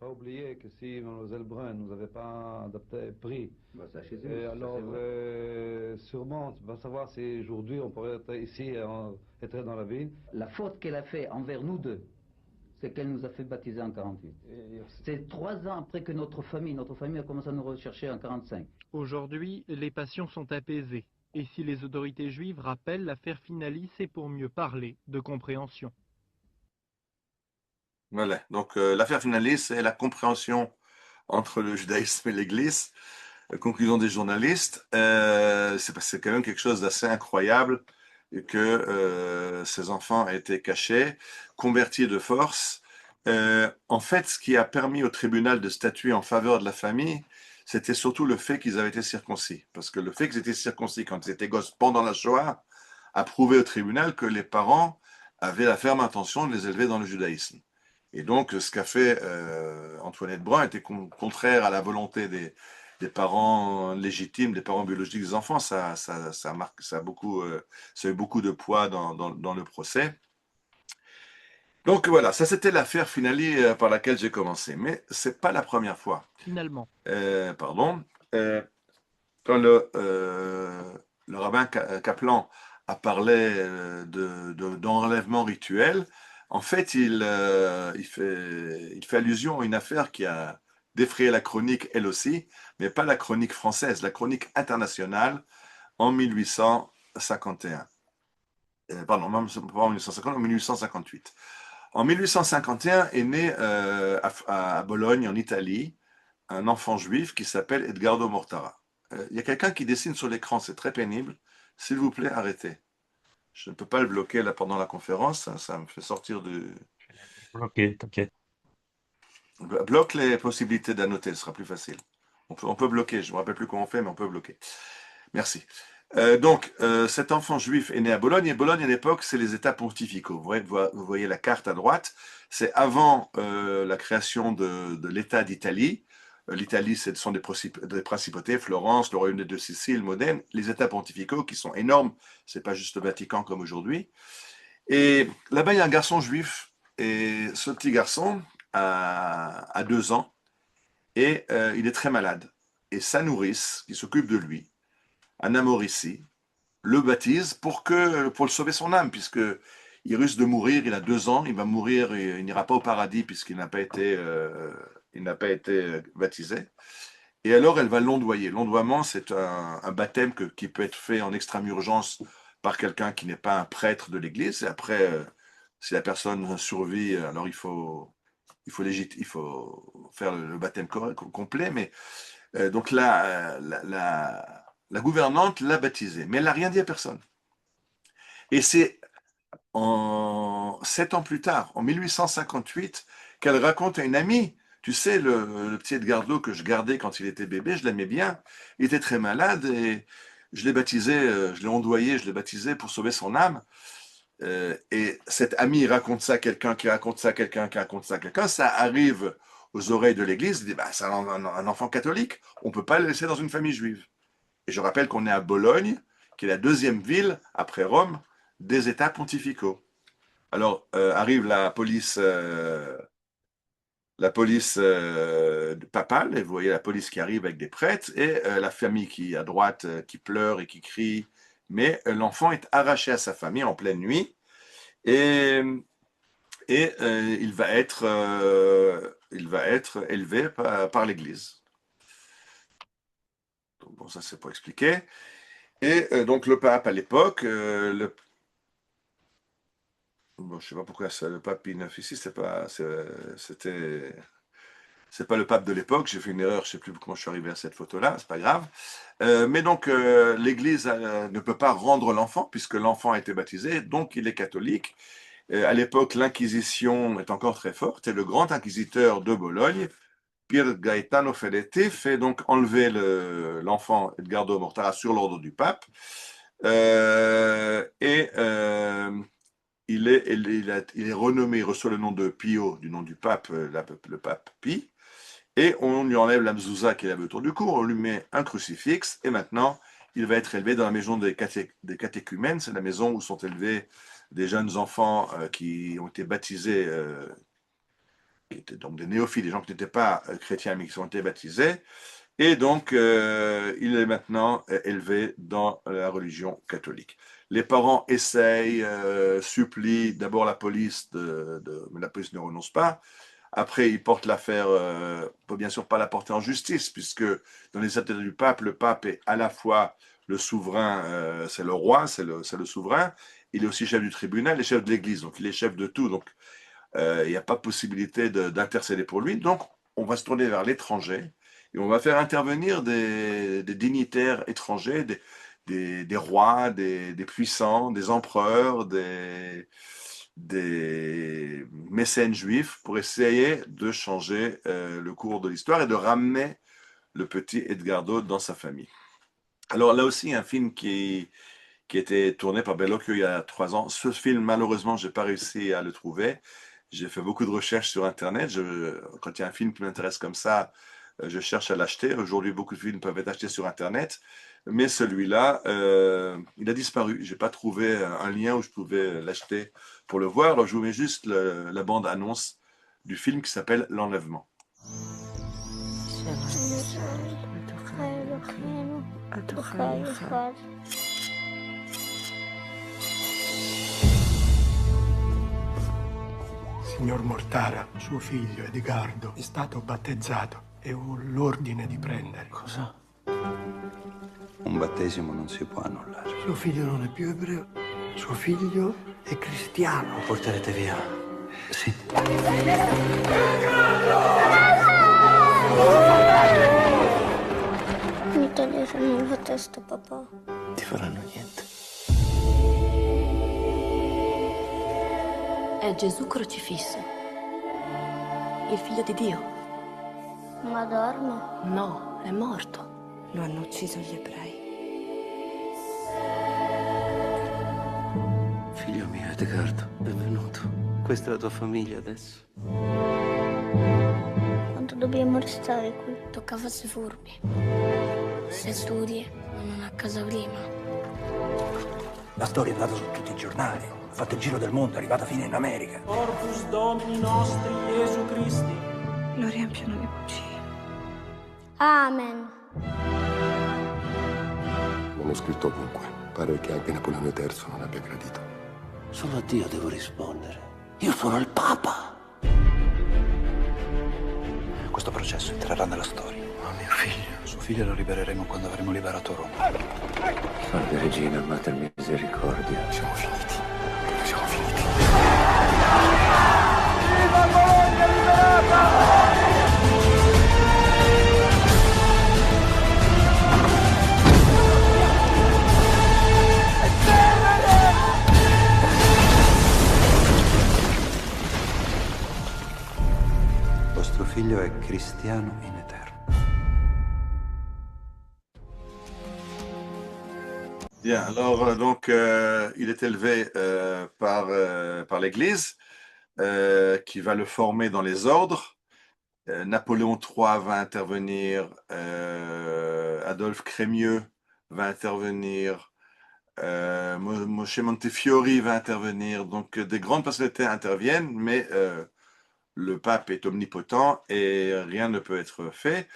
G: Pas oublier que si Mademoiselle Brun nous avait pas pris, sûrement, on va savoir si aujourd'hui on pourrait être ici, être dans la ville.
H: La faute qu'elle a fait envers nous deux, c'est qu'elle nous a fait baptiser en 48. C'est 3 ans après que notre famille a commencé à nous rechercher en 45.
E: Aujourd'hui, les passions sont apaisées. Et si les autorités juives rappellent l'affaire Finalis, c'est pour mieux parler de compréhension.
B: Voilà. Donc, l'affaire Finalis, c'est la compréhension entre le judaïsme et l'Église. Conclusion des journalistes, c'est quand même quelque chose d'assez incroyable que ces enfants aient été cachés, convertis de force. En fait, ce qui a permis au tribunal de statuer en faveur de la famille, c'était surtout le fait qu'ils avaient été circoncis. Parce que le fait qu'ils étaient circoncis quand ils étaient gosses pendant la Shoah a prouvé au tribunal que les parents avaient la ferme intention de les élever dans le judaïsme. Et donc, ce qu'a fait Antoinette Brun était contraire à la volonté des parents légitimes, des parents biologiques des enfants. Ça a eu beaucoup de poids dans le procès. Donc voilà, ça c'était l'affaire Finali par laquelle j'ai commencé. Mais c'est pas la première fois.
E: Finalement.
B: Pardon. Quand le rabbin Kaplan a parlé d'enlèvement rituel, en fait, il fait allusion à une affaire qui a défrayé la chronique, elle aussi, mais pas la chronique française, la chronique internationale en 1851. Pardon, pas en 1850, en 1858. En 1851 est né à Bologne, en Italie, un enfant juif qui s'appelle Edgardo Mortara. Il y a quelqu'un qui dessine sur l'écran, c'est très pénible. S'il vous plaît, arrêtez. Je ne peux pas le bloquer là pendant la conférence, ça me fait sortir de...
A: Bloqué, t'inquiète.
B: Bloque les possibilités d'annoter, ce sera plus facile. On peut bloquer, je ne me rappelle plus comment on fait, mais on peut bloquer. Merci. Donc, cet enfant juif est né à Bologne, et Bologne à l'époque, c'est les États pontificaux. Vous voyez la carte à droite, c'est avant la création de l'État d'Italie. L'Italie, ce sont des principautés, Florence, le royaume de Sicile, Modène, les États pontificaux qui sont énormes, c'est pas juste le Vatican comme aujourd'hui. Et là-bas, il y a un garçon juif, et ce petit garçon a 2 ans, et il est très malade. Et sa nourrice, qui s'occupe de lui, Anna Morissi, le baptise pour le sauver son âme, puisque il risque de mourir, il a 2 ans, il va mourir, et il n'ira pas au paradis puisqu'il n'a pas été baptisé. Et alors, elle va l'ondoyer. L'ondoiement, c'est un baptême qui peut être fait en extrême urgence par quelqu'un qui n'est pas un prêtre de l'Église. Et après, si la personne survit, alors il faut faire le baptême complet. Mais donc là, la gouvernante l'a baptisé, mais elle n'a rien dit à personne. Et c'est 7 ans plus tard, en 1858, qu'elle raconte à une amie. Tu sais, le petit Edgardo que je gardais quand il était bébé, je l'aimais bien. Il était très malade et je l'ai baptisé, je l'ai ondoyé, je l'ai baptisé pour sauver son âme. Et cette amie raconte ça à quelqu'un, qui raconte ça à quelqu'un, qui raconte ça à quelqu'un. Ça arrive aux oreilles de l'Église. Il dit, bah, c'est un enfant catholique. On ne peut pas le laisser dans une famille juive. Et je rappelle qu'on est à Bologne, qui est la 2e ville, après Rome, des États pontificaux. Alors, arrive la police papale, et vous voyez la police qui arrive avec des prêtres, et la famille qui à droite, qui pleure et qui crie, mais l'enfant est arraché à sa famille en pleine nuit, et il va être élevé par l'Église. Bon, ça c'est pour expliquer. Et donc le pape à l'époque, bon, je ne sais pas pourquoi le pape Pie IX ici, c'est pas le pape de l'époque, j'ai fait une erreur, je ne sais plus comment je suis arrivé à cette photo-là, c'est pas grave. Mais donc l'Église ne peut pas rendre l'enfant, puisque l'enfant a été baptisé, donc il est catholique. À l'époque, l'Inquisition est encore très forte, et le grand inquisiteur de Bologne, Pier Gaetano Feletti fait donc enlever l'enfant Edgardo Mortara sur l'ordre du pape. Il est renommé, il reçoit le nom de Pio, du nom du pape, le pape Pie, et on lui enlève la mezouza qu'il avait autour du cou, on lui met un crucifix, et maintenant, il va être élevé dans la maison des catéchumènes, c'est la maison où sont élevés des jeunes enfants qui ont été baptisés, qui étaient donc des néophytes, des gens qui n'étaient pas chrétiens, mais qui ont été baptisés, et donc il est maintenant élevé dans la religion catholique. Les parents essayent, supplient d'abord la police, mais la police ne renonce pas. Après, ils portent l'affaire, on ne peut bien sûr pas la porter en justice, puisque dans les états du pape, le pape est à la fois le souverain, c'est le roi, c'est le souverain, il est aussi chef du tribunal et chef de l'église, donc il est chef de tout, donc il n'y a pas possibilité d'intercéder pour lui. Donc, on va se tourner vers l'étranger et on va faire intervenir des dignitaires étrangers, des rois, des puissants, des empereurs, des mécènes juifs pour essayer de changer le cours de l'histoire et de ramener le petit Edgardo dans sa famille. Alors là aussi, un film qui a été tourné par Bellocchio il y a 3 ans. Ce film, malheureusement, je n'ai pas réussi à le trouver. J'ai fait beaucoup de recherches sur Internet. Quand il y a un film qui m'intéresse comme ça, je cherche à l'acheter. Aujourd'hui, beaucoup de films peuvent être achetés sur Internet. Mais celui-là, il a disparu. Je n'ai pas trouvé un lien où je pouvais l'acheter pour le voir. Alors, je vous mets juste la bande-annonce du film qui s'appelle L'Enlèvement.
I: Signor Mortara, suo figlio Edgardo è stato battezzato e ho l'ordine di prendere.
J: Cosa? Un battesimo non si può annullare.
I: Suo figlio non è più ebreo, suo figlio è cristiano.
J: Lo porterete via? Sì.
K: Mi toglieranno la testa, papà.
J: Ti faranno niente.
D: È Gesù crocifisso, il figlio di Dio.
K: Ma dorme?
D: No, è morto. Lo hanno ucciso gli ebrei.
J: Figlio mio, Edgardo, benvenuto. Questa è la tua famiglia adesso.
K: Quanto dobbiamo restare qui?
D: Tocca farsi furbi. Se studi, non a casa prima.
L: La storia è andata su tutti i giornali, ha fatto il giro del mondo, è arrivata fino in America.
M: Corpus Domini nostri Gesù Cristi.
D: Lo riempiono di bugie.
K: Amen.
N: Manoscritto ovunque. Pare che anche Napoleone III non abbia gradito.
J: Solo a Dio devo rispondere. Io sono il Papa.
L: Questo processo entrerà nella storia.
J: Oh, mio figlio.
L: Suo figlio lo libereremo quando avremo liberato Roma.
J: Salve Regina, Mater Misericordia.
N: Siamo finiti. Siamo finiti.
M: Viva Bologna liberata!
J: Vostro figlio è cristiano in eterno.
B: Bien, alors donc il est élevé par l'Église qui va le former dans les ordres. Napoléon III va intervenir, Adolphe Crémieux va intervenir, Moshe Montefiori va intervenir. Donc des grandes personnalités interviennent, mais le pape est omnipotent et rien ne peut être fait.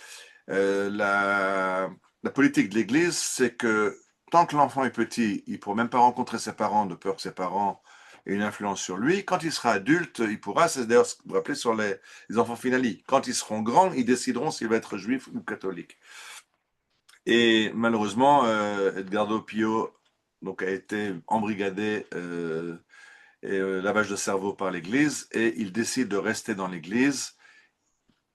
B: La politique de l'Église, c'est que tant que l'enfant est petit, il ne pourra même pas rencontrer ses parents de peur que ses parents aient une influence sur lui. Quand il sera adulte, il pourra, c'est d'ailleurs ce que vous vous rappelez sur les enfants finali. Quand ils seront grands, ils décideront s'il va être juif ou catholique. Et malheureusement, Edgardo Pio donc, a été embrigadé lavage de cerveau par l'Église et il décide de rester dans l'Église,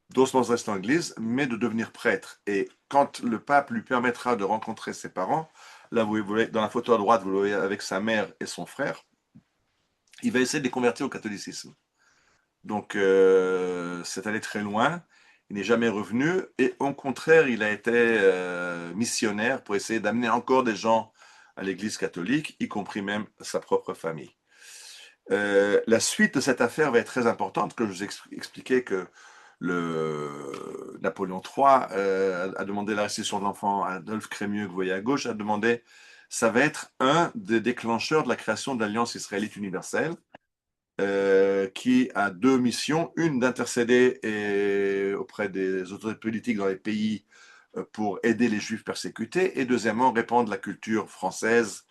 B: doucement rester dans l'Église, mais de devenir prêtre. Et quand le pape lui permettra de rencontrer ses parents, là vous voyez, dans la photo à droite, vous le voyez avec sa mère et son frère, il va essayer de les convertir au catholicisme. Donc c'est allé très loin il n'est jamais revenu, et au contraire, il a été missionnaire pour essayer d'amener encore des gens à l'Église catholique, y compris même sa propre famille. La suite de cette affaire va être très importante, que je vous expliquais que Napoléon III a demandé la restitution de l'enfant, Adolphe Crémieux, que vous voyez à gauche, a demandé, ça va être un des déclencheurs de la création de l'Alliance israélite universelle, qui a deux missions, une d'intercéder auprès des autorités politiques dans les pays pour aider les Juifs persécutés, et deuxièmement, répandre la culture française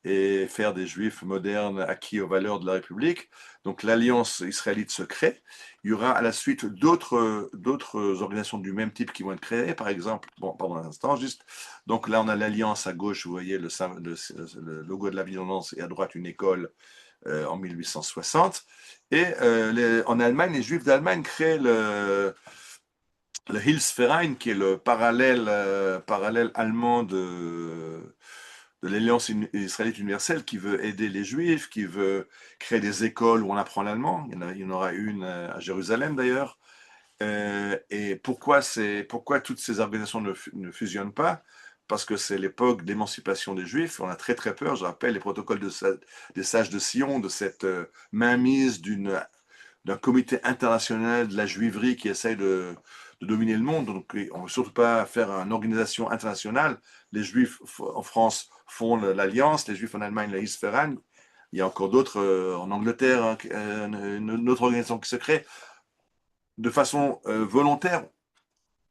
B: et faire des Juifs modernes acquis aux valeurs de la République. Donc l'Alliance israélite se crée. Il y aura à la suite d'autres organisations du même type qui vont être créées. Par exemple, bon, pardon un instant, juste. Donc là, on a l'Alliance à gauche, vous voyez le logo de la Vigilance, et à droite une école en 1860. Et en Allemagne, les Juifs d'Allemagne créent le Hilfsverein, qui est le parallèle allemand de l'Alliance israélite universelle, qui veut aider les Juifs, qui veut créer des écoles où on apprend l'allemand. Il y en aura une à Jérusalem d'ailleurs. Et pourquoi toutes ces organisations ne fusionnent pas? Parce que c'est l'époque d'émancipation des Juifs. On a très très peur. Je rappelle les protocoles des sages de Sion, de cette mainmise d'un comité international de la juiverie qui essaye de dominer le monde. Donc, on ne veut surtout pas faire une organisation internationale. Les Juifs en France font l'Alliance, les Juifs en Allemagne, la Hilfsverein. Il y a encore d'autres en Angleterre, une autre organisation qui se crée. De façon volontaire,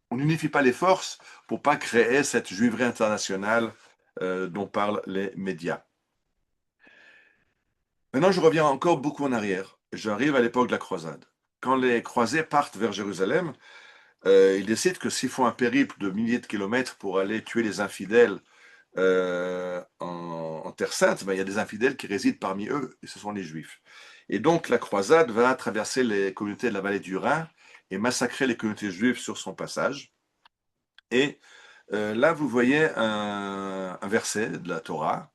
B: on n'unifie pas les forces pour ne pas créer cette juiverie internationale dont parlent les médias. Maintenant, je reviens encore beaucoup en arrière. J'arrive à l'époque de la croisade. Quand les croisés partent vers Jérusalem, ils décident que s'ils font un périple de milliers de kilomètres pour aller tuer les infidèles en Terre Sainte, ben, il y a des infidèles qui résident parmi eux, et ce sont les Juifs. Et donc la croisade va traverser les communautés de la vallée du Rhin et massacrer les communautés juives sur son passage. Et là, vous voyez un verset de la Torah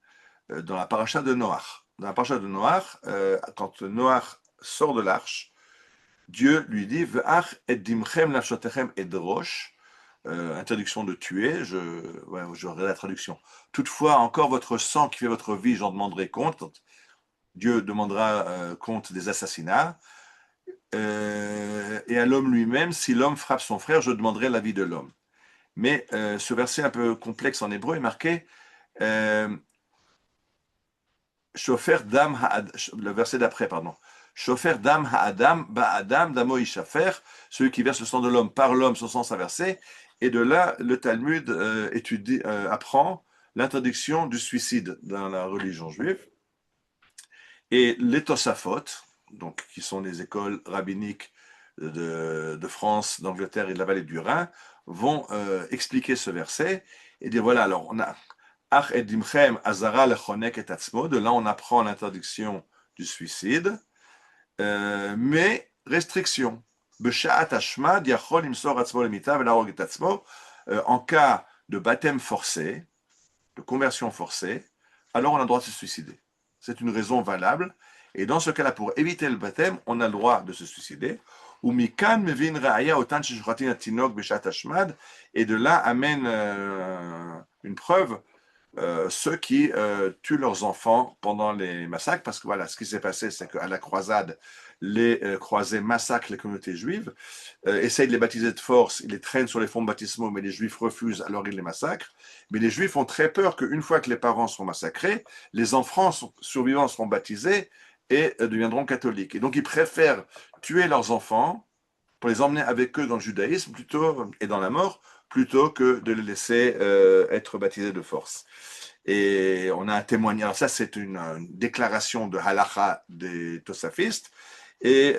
B: dans la paracha de Noach. Dans la paracha de Noach, quand Noach sort de l'arche, Dieu lui dit Ve'ach et dimchem nafshotechem edrosh, interdiction de tuer, j'aurai la traduction. Toutefois, encore votre sang qui fait votre vie, j'en demanderai compte. Dieu demandera compte des assassinats. Et à l'homme lui-même, si l'homme frappe son frère, je demanderai l'avis de l'homme. Mais ce verset un peu complexe en hébreu est marqué Shofer dam le verset d'après, pardon. Shofer dam ha'adam ba'adam damo ishafer, celui qui verse le sang de l'homme par l'homme, son sang sera versé. Et de là, le Talmud apprend l'interdiction du suicide dans la religion juive. Et les Tosafot, donc, qui sont les écoles rabbiniques de France, d'Angleterre et de la vallée du Rhin, vont expliquer ce verset et dire voilà, alors on a Ach et dimchem azara lechonek et atzmo, de là on apprend l'interdiction du suicide, mais restriction. B'sha'at hashmad yachol imsor atzmo lemita ve'larog et atzmo, en cas de baptême forcé, de conversion forcée, alors on a le droit de se suicider. C'est une raison valable. Et dans ce cas-là, pour éviter le baptême, on a le droit de se suicider. Et de là amène une preuve ceux qui tuent leurs enfants pendant les massacres, parce que voilà, ce qui s'est passé, c'est qu'à la croisade, les croisés massacrent les communautés juives, essayent de les baptiser de force, ils les traînent sur les fonds baptismaux, mais les juifs refusent, alors ils les massacrent. Mais les juifs ont très peur qu'une fois que les parents sont massacrés, les enfants survivants seront baptisés et deviendront catholiques. Et donc ils préfèrent tuer leurs enfants pour les emmener avec eux dans le judaïsme et dans la mort, plutôt que de les laisser être baptisés de force. Et on a un témoignage, alors ça c'est une déclaration de halacha des tosafistes, et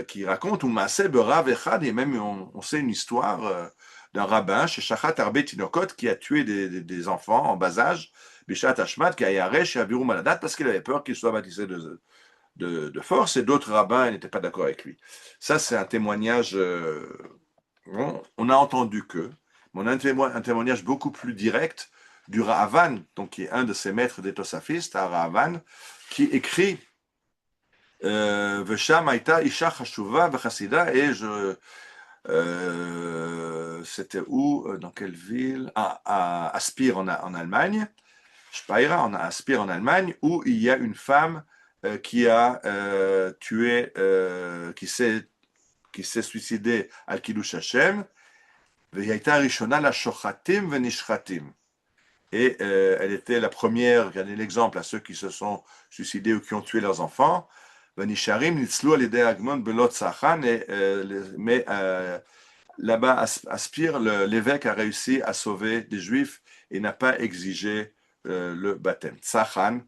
B: qui raconte, ou Maaseh berav echad, et même on sait une histoire d'un rabbin, chez Shachat Arbe Tinokot, qui a tué des enfants en bas âge, Bishat Hashmat, qui a yaré chez Abiru Maladat, parce qu'il avait peur qu'ils soient baptisés de force, et d'autres rabbins n'étaient pas d'accord avec lui. Ça, c'est un témoignage, on a entendu que, mais on a un témoignage beaucoup plus direct du Ra'avan, donc qui est un de ses maîtres des tosafistes, Ra'avan, qui écrit Vesham Aïta Isha Chashuva V'Chassida, et C'était où? Dans quelle ville? À Aspire en Allemagne. Speyer, à Aspire en Allemagne, où il y a une femme qui a tué, qui s'est suicidée al Kiddush Hashem. Et elle était la première, regardez l'exemple à ceux qui se sont suicidés ou qui ont tué leurs enfants. Mais là-bas, Aspire, l'évêque a réussi à sauver des juifs et n'a pas exigé le baptême. Tzachan,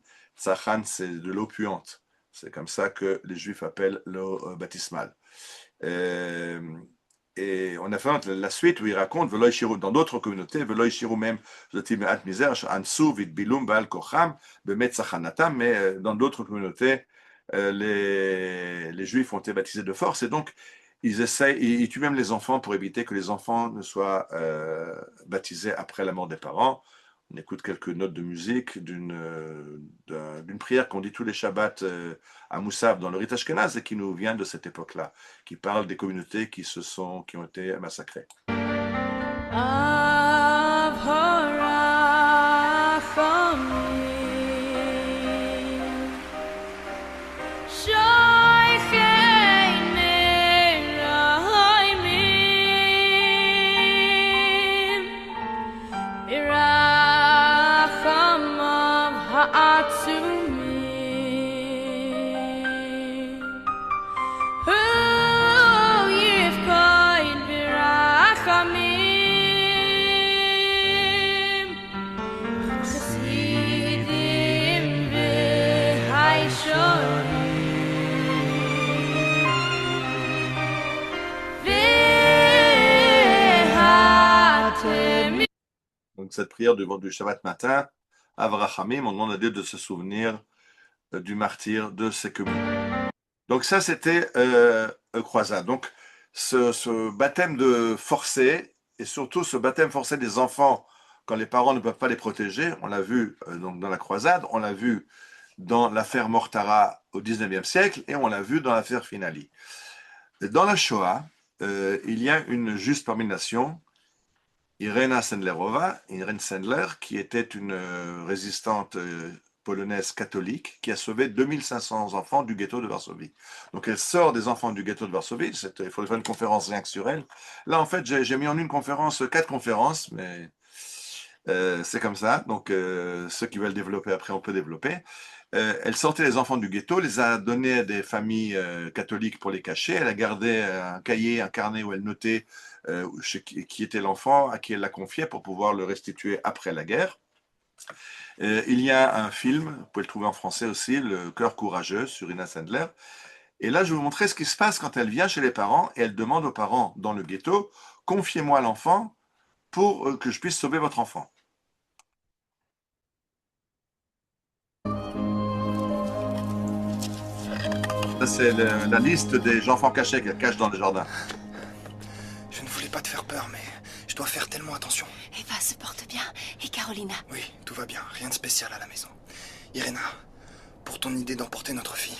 B: c'est de l'eau puante. C'est comme ça que les juifs appellent l'eau baptismale. Et on a fait la suite où il raconte dans d'autres communautés, même mais dans d'autres communautés, les juifs ont été baptisés de force, et donc ils tuent même les enfants pour éviter que les enfants ne soient baptisés après la mort des parents. On écoute quelques notes de musique d'une prière qu'on dit tous les Shabbats à Moussaf dans le Rite Ashkenaz et qui nous vient de cette époque-là, qui parle des communautés qui ont été massacrées. Donc cette prière du Shabbat matin, Avrachamim, on demande à Dieu de se souvenir du martyr de ces communes. Donc ça, c'était croisade. Donc ce baptême de forcé, et surtout ce baptême forcé des enfants quand les parents ne peuvent pas les protéger, on l'a vu donc dans la croisade, on l'a vu dans l'affaire Mortara au XIXe siècle, et on l'a vu dans l'affaire Finali. Dans la Shoah, il y a une juge parmi les nations, Irena Sendlerova, Irene Sendler, qui était une résistante polonaise catholique, qui a sauvé 2500 enfants du ghetto de Varsovie. Donc elle sort des enfants du ghetto de Varsovie, il faudrait faire une conférence rien que sur elle. Là, en fait, j'ai mis en une conférence, 4 conférences, mais c'est comme ça. Donc ceux qui veulent développer après, on peut développer. Elle sortait les enfants du ghetto, les a donnés à des familles catholiques pour les cacher. Elle a gardé un cahier, un carnet où elle notait qui était l'enfant, à qui elle l'a confié pour pouvoir le restituer après la guerre. Il y a un film, vous pouvez le trouver en français aussi, Le cœur courageux, sur Ina Sendler. Et là, je vais vous montrer ce qui se passe quand elle vient chez les parents et elle demande aux parents dans le ghetto, confiez-moi l'enfant pour que je puisse sauver votre enfant. Ça, c'est la liste des enfants cachés qu'elle cache dans le jardin.
O: Je ne voulais pas te faire peur, mais je dois faire tellement attention.
P: Eva se porte bien. Et Carolina?
O: Oui, tout va bien. Rien de spécial à la maison. Irena, pour ton idée d'emporter notre fille.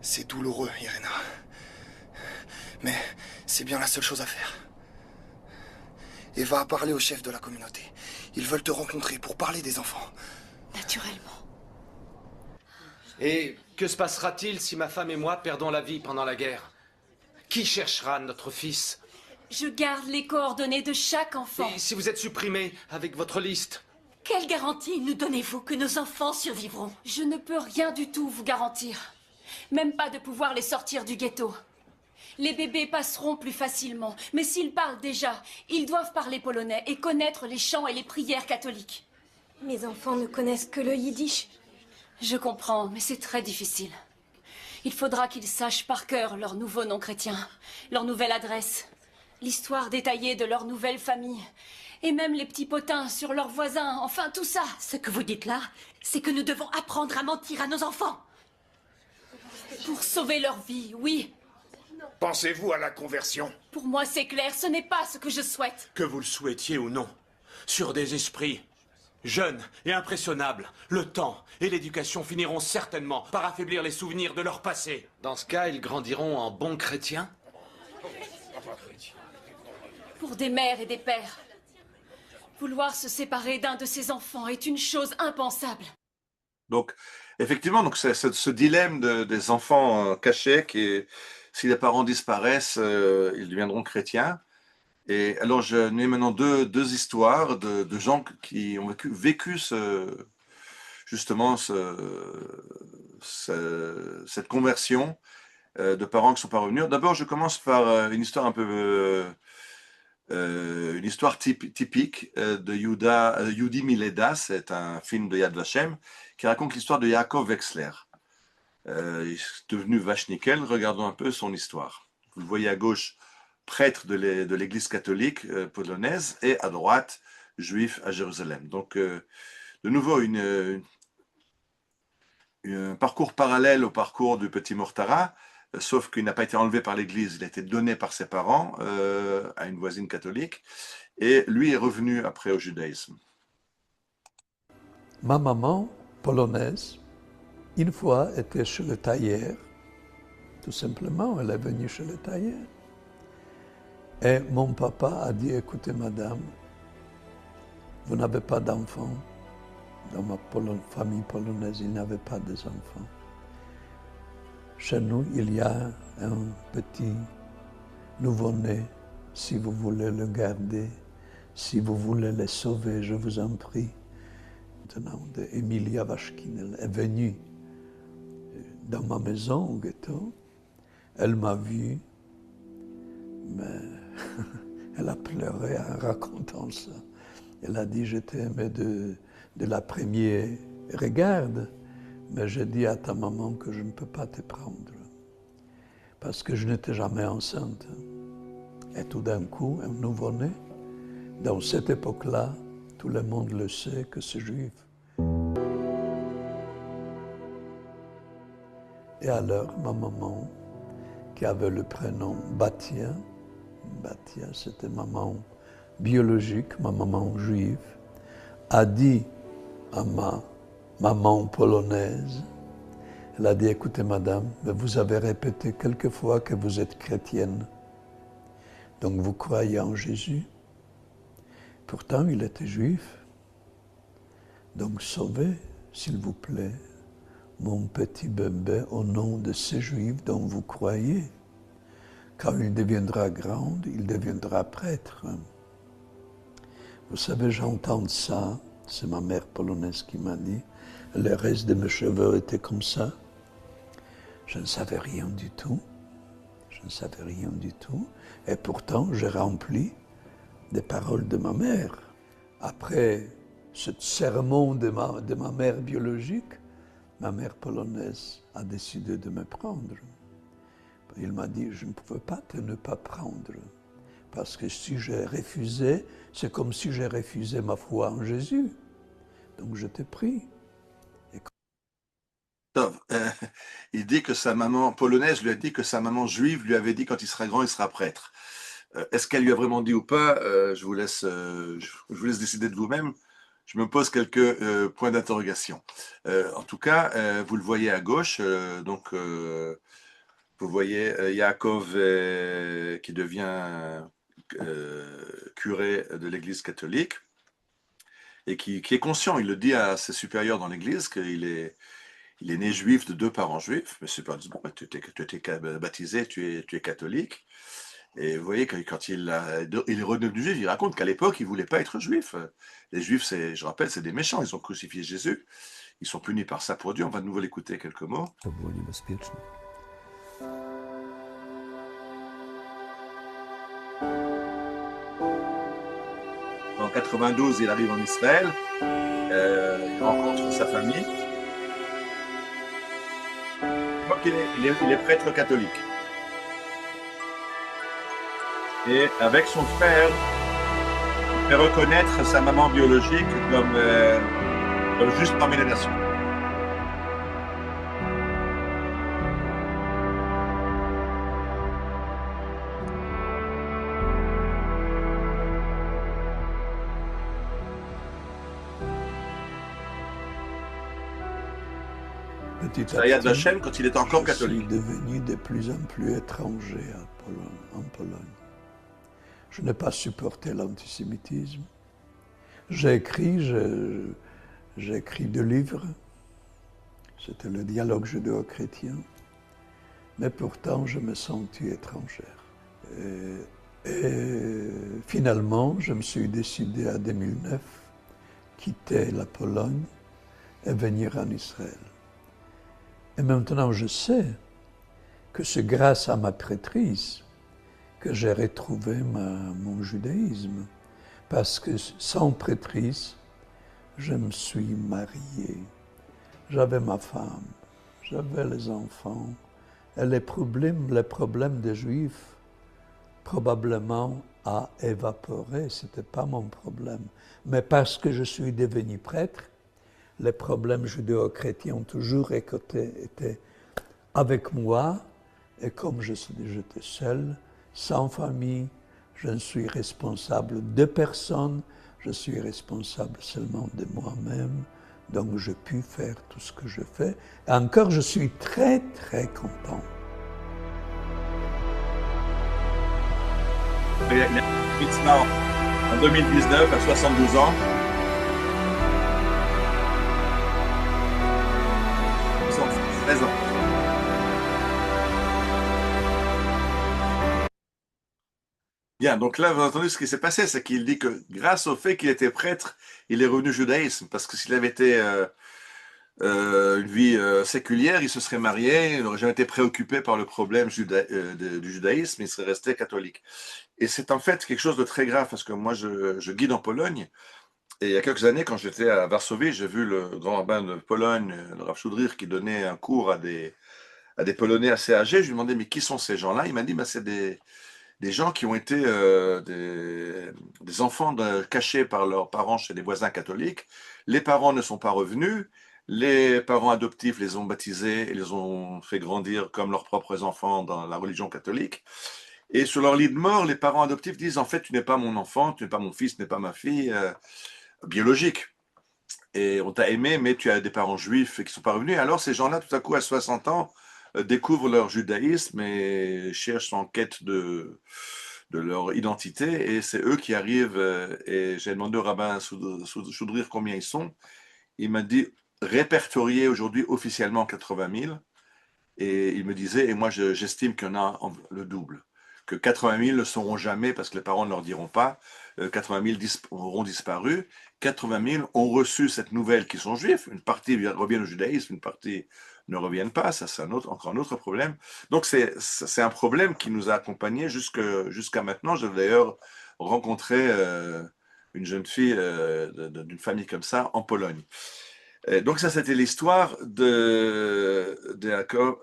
O: C'est douloureux, Irena. Mais c'est bien la seule chose à faire. Eva a parlé au chef de la communauté. Ils veulent te rencontrer pour parler des enfants.
P: Naturellement.
Q: Et que se passera-t-il si ma femme et moi perdons la vie pendant la guerre? Qui cherchera notre fils?
P: Je garde les coordonnées de chaque enfant.
Q: Et si vous êtes supprimé avec votre liste?
P: Quelle garantie nous donnez-vous que nos enfants survivront? Je ne peux rien du tout vous garantir. Même pas de pouvoir les sortir du ghetto. Les bébés passeront plus facilement, mais s'ils parlent déjà, ils doivent parler polonais et connaître les chants et les prières catholiques. Mes enfants ne connaissent que le yiddish. Je comprends, mais c'est très difficile. Il faudra qu'ils sachent par cœur leur nouveau nom chrétien, leur nouvelle adresse, l'histoire détaillée de leur nouvelle famille, et même les petits potins sur leurs voisins, enfin tout ça.
R: Ce que vous dites là, c'est que nous devons apprendre à mentir à nos enfants.
P: Pour sauver leur vie, oui.
S: Pensez-vous à la conversion?
P: Pour moi, c'est clair, ce n'est pas ce que je souhaite.
S: Que vous le souhaitiez ou non, sur des esprits jeunes et impressionnables, le temps et l'éducation finiront certainement par affaiblir les souvenirs de leur passé.
Q: Dans ce cas, ils grandiront en bons chrétiens?
P: Pour des mères et des pères, vouloir se séparer d'un de ses enfants est une chose impensable.
B: Donc, effectivement, donc c'est ce dilemme des enfants cachés qui, si les parents disparaissent, ils deviendront chrétiens. Et alors, je mets maintenant deux histoires de gens qui ont vécu justement cette conversion de parents qui ne sont pas revenus. D'abord, je commence par une histoire un peu une histoire typique de Yehudi Mileda. C'est un film de Yad Vashem qui raconte l'histoire de Yaakov Wexler. Il est devenu vache nickel. Regardons un peu son histoire. Vous le voyez à gauche, prêtre de l'église catholique polonaise, et à droite, juif à Jérusalem. Donc, de nouveau, un parcours parallèle au parcours du petit Mortara, sauf qu'il n'a pas été enlevé par l'église, il a été donné par ses parents à une voisine catholique, et lui est revenu après au judaïsme.
T: Ma maman, polonaise, une fois était chez le tailleur, tout simplement, elle est venue chez le tailleur. Et mon papa a dit, écoutez madame, vous n'avez pas d'enfants. Dans ma famille polonaise, il n'y avait pas d'enfants. Chez nous, il y a un petit nouveau-né. Si vous voulez le garder, si vous voulez le sauver, je vous en prie. Maintenant, Emilia Vashkin est venue dans ma maison au ghetto. Elle m'a vu, mais elle a pleuré en racontant ça. Elle a dit, je t'ai aimé de la première regard, mais j'ai dit à ta maman que je ne peux pas te prendre, parce que je n'étais jamais enceinte. Et tout d'un coup, un nouveau-né, dans cette époque-là, tout le monde le sait que c'est juif. Et alors, ma maman, qui avait le prénom Batia, c'était maman biologique, ma maman juive, a dit à ma maman polonaise, elle a dit, écoutez madame, mais vous avez répété quelquefois que vous êtes chrétienne, donc vous croyez en Jésus. Pourtant, il était juif. Donc sauvez, s'il vous plaît, mon petit bébé au nom de ces juifs dont vous croyez. Quand il deviendra grand, il deviendra prêtre. Vous savez, j'entends ça, c'est ma mère polonaise qui m'a dit, le reste de mes cheveux était comme ça. Je ne savais rien du tout. Je ne savais rien du tout. Et pourtant, j'ai rempli des paroles de ma mère. Après ce sermon de ma mère biologique, ma mère polonaise a décidé de me prendre. Il m'a dit, je ne pouvais pas te ne pas prendre. Parce que si j'ai refusé, c'est comme si j'ai refusé ma foi en Jésus. Donc je t'ai pris.
B: Il dit que sa maman polonaise lui a dit que sa maman juive lui avait dit quand il sera grand, il sera prêtre. Est-ce qu'elle lui a vraiment dit ou pas? Je vous laisse décider de vous-même. Je me pose quelques points d'interrogation. En tout cas, vous le voyez à gauche, donc vous voyez Yaakov qui devient curé de l'église catholique et qui est conscient, il le dit à ses supérieurs dans l'église, qu'il est né juif de 2 parents juifs. Mais ses supérieurs disent, bon, tu es baptisé, tu es catholique. Et vous voyez que quand il est redevenu juif, il raconte qu'à l'époque, il ne voulait pas être juif. Les juifs, je rappelle, c'est des méchants, ils ont crucifié Jésus. Ils sont punis par ça pour Dieu. On va de nouveau l'écouter quelques mots. En 92, il arrive en Israël, il rencontre sa famille. Donc il est prêtre catholique. Et avec son frère, il fait reconnaître sa maman biologique comme juste parmi les nations.
T: Petit
B: à Yad Vashem quand il était encore catholique.
T: Je suis devenu de plus en plus étranger en Pologne. Je n'ai pas supporté l'antisémitisme. J'ai écrit 2 livres. C'était le dialogue judéo-chrétien. Mais pourtant, je me sentis étrangère. Et finalement, je me suis décidé en 2009 quitter la Pologne et venir en Israël. Et maintenant, je sais que c'est grâce à ma prêtrise que j'ai retrouvé mon judaïsme. Parce que sans prêtrise, je me suis marié. J'avais ma femme, j'avais les enfants. Et les problèmes des Juifs, probablement, a évaporé. Ce n'était pas mon problème. Mais parce que je suis devenu prêtre, les problèmes judéo-chrétiens ont toujours été avec moi. Et comme j'étais seul, sans famille, je ne suis responsable de personne, je suis responsable seulement de moi-même. Donc, je puis faire tout ce que je fais. Et encore, je suis très, très content.
B: Il a maintenant, en 2019, à 72 ans. 13 ans. Bien, donc là, vous avez entendu ce qui s'est passé, c'est qu'il dit que grâce au fait qu'il était prêtre, il est revenu au judaïsme, parce que s'il avait été une vie séculière, il se serait marié, il n'aurait jamais été préoccupé par le problème du judaïsme, il serait resté catholique. Et c'est en fait quelque chose de très grave, parce que moi, je guide en Pologne, et il y a quelques années, quand j'étais à Varsovie, j'ai vu le grand rabbin de Pologne, le Rav Choudrir, qui donnait un cours à des Polonais assez âgés. Je lui demandais, mais qui sont ces gens-là? Il m'a dit, bah, c'est des gens qui ont été des enfants cachés par leurs parents chez des voisins catholiques. Les parents ne sont pas revenus. Les parents adoptifs les ont baptisés et les ont fait grandir comme leurs propres enfants dans la religion catholique. Et sur leur lit de mort, les parents adoptifs disent, en fait, tu n'es pas mon enfant, tu n'es pas mon fils, tu n'es pas ma fille biologique. Et on t'a aimé, mais tu as des parents juifs qui ne sont pas revenus. Alors ces gens-là, tout à coup, à 60 ans, découvrent leur judaïsme et cherchent en quête de leur identité, et c'est eux qui arrivent, et j'ai demandé au rabbin Choudrir combien ils sont. Il m'a dit répertoriés aujourd'hui officiellement 80 000, et il me disait, et moi j'estime qu'il y en a le double, que 80 000 ne sauront jamais parce que les parents ne leur diront pas, 80 000 auront disparu, 80 000 ont reçu cette nouvelle qui sont juifs, une partie reviennent au judaïsme, une partie ne reviennent pas, ça c'est encore un autre problème. Donc c'est un problème qui nous a accompagnés jusqu'à maintenant. J'ai d'ailleurs rencontré une jeune fille d'une famille comme ça en Pologne. Donc ça c'était l'histoire de Jacob,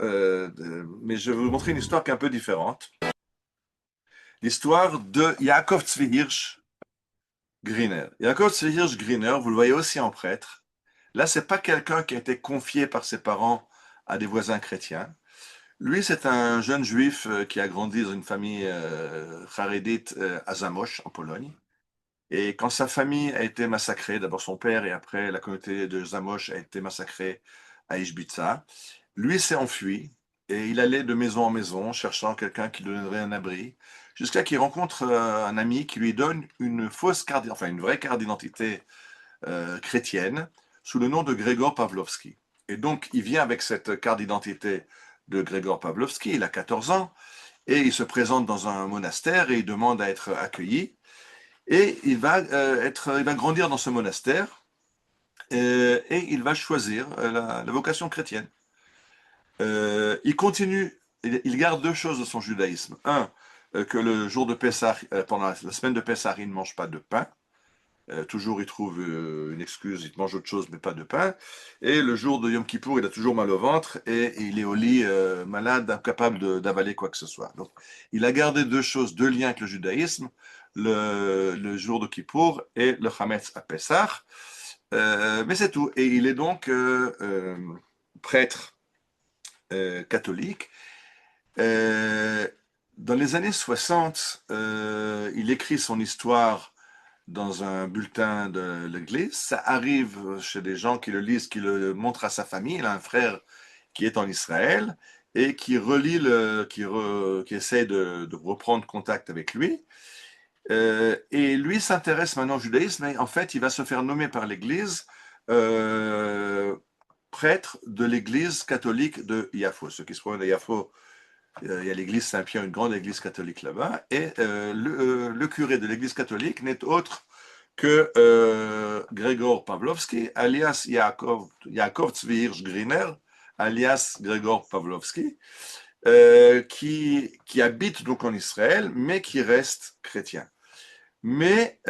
B: mais je vais vous montrer une histoire qui est un peu différente. L'histoire de Yaakov Tzvi Hirsch Griner. Yaakov Tzvi Hirsch Griner, vous le voyez aussi en prêtre. Là, c'est pas quelqu'un qui a été confié par ses parents à des voisins chrétiens. Lui, c'est un jeune juif qui a grandi dans une famille charédite à Zamość, en Pologne. Et quand sa famille a été massacrée, d'abord son père et après la communauté de Zamość a été massacrée à Ishbitsa, lui s'est enfui et il allait de maison en maison cherchant quelqu'un qui lui donnerait un abri, jusqu'à qu'il rencontre un ami qui lui donne une vraie carte d'identité chrétienne sous le nom de Grégor Pawlowski. Et donc, il vient avec cette carte d'identité de Grégor Pawlowski, il a 14 ans, et il se présente dans un monastère et il demande à être accueilli. Et il va grandir dans ce monastère et il va choisir la vocation chrétienne. Il continue, il garde 2 choses de son judaïsme. Un, que le jour de Pessah, pendant la semaine de Pessah, il ne mange pas de pain. Toujours il trouve une excuse, il mange autre chose mais pas de pain. Et le jour de Yom Kippour, il a toujours mal au ventre et il est au lit malade, incapable d'avaler quoi que ce soit. Donc il a gardé 2 choses, 2 liens avec le judaïsme, le jour de Kippour et le Hametz à Pessah. Mais c'est tout. Et il est donc prêtre catholique. Dans les années 60, il écrit son histoire dans un bulletin de l'Église. Ça arrive chez des gens qui le lisent, qui le montrent à sa famille. Il a un frère qui est en Israël et qui relit qui essaie de reprendre contact avec lui. Et lui s'intéresse maintenant au judaïsme, mais en fait, il va se faire nommer par l'Église prêtre de l'Église catholique de Yafo. Ceux qui se promènent à Yafo, il y a l'église Saint-Pierre, une grande église catholique là-bas, et le curé de l'église catholique n'est autre que Grégor Pawlowski, alias Yaakov Tzvi Hirsch Griner, alias Grégor Pawlowski, qui habite donc en Israël, mais qui reste chrétien. Mais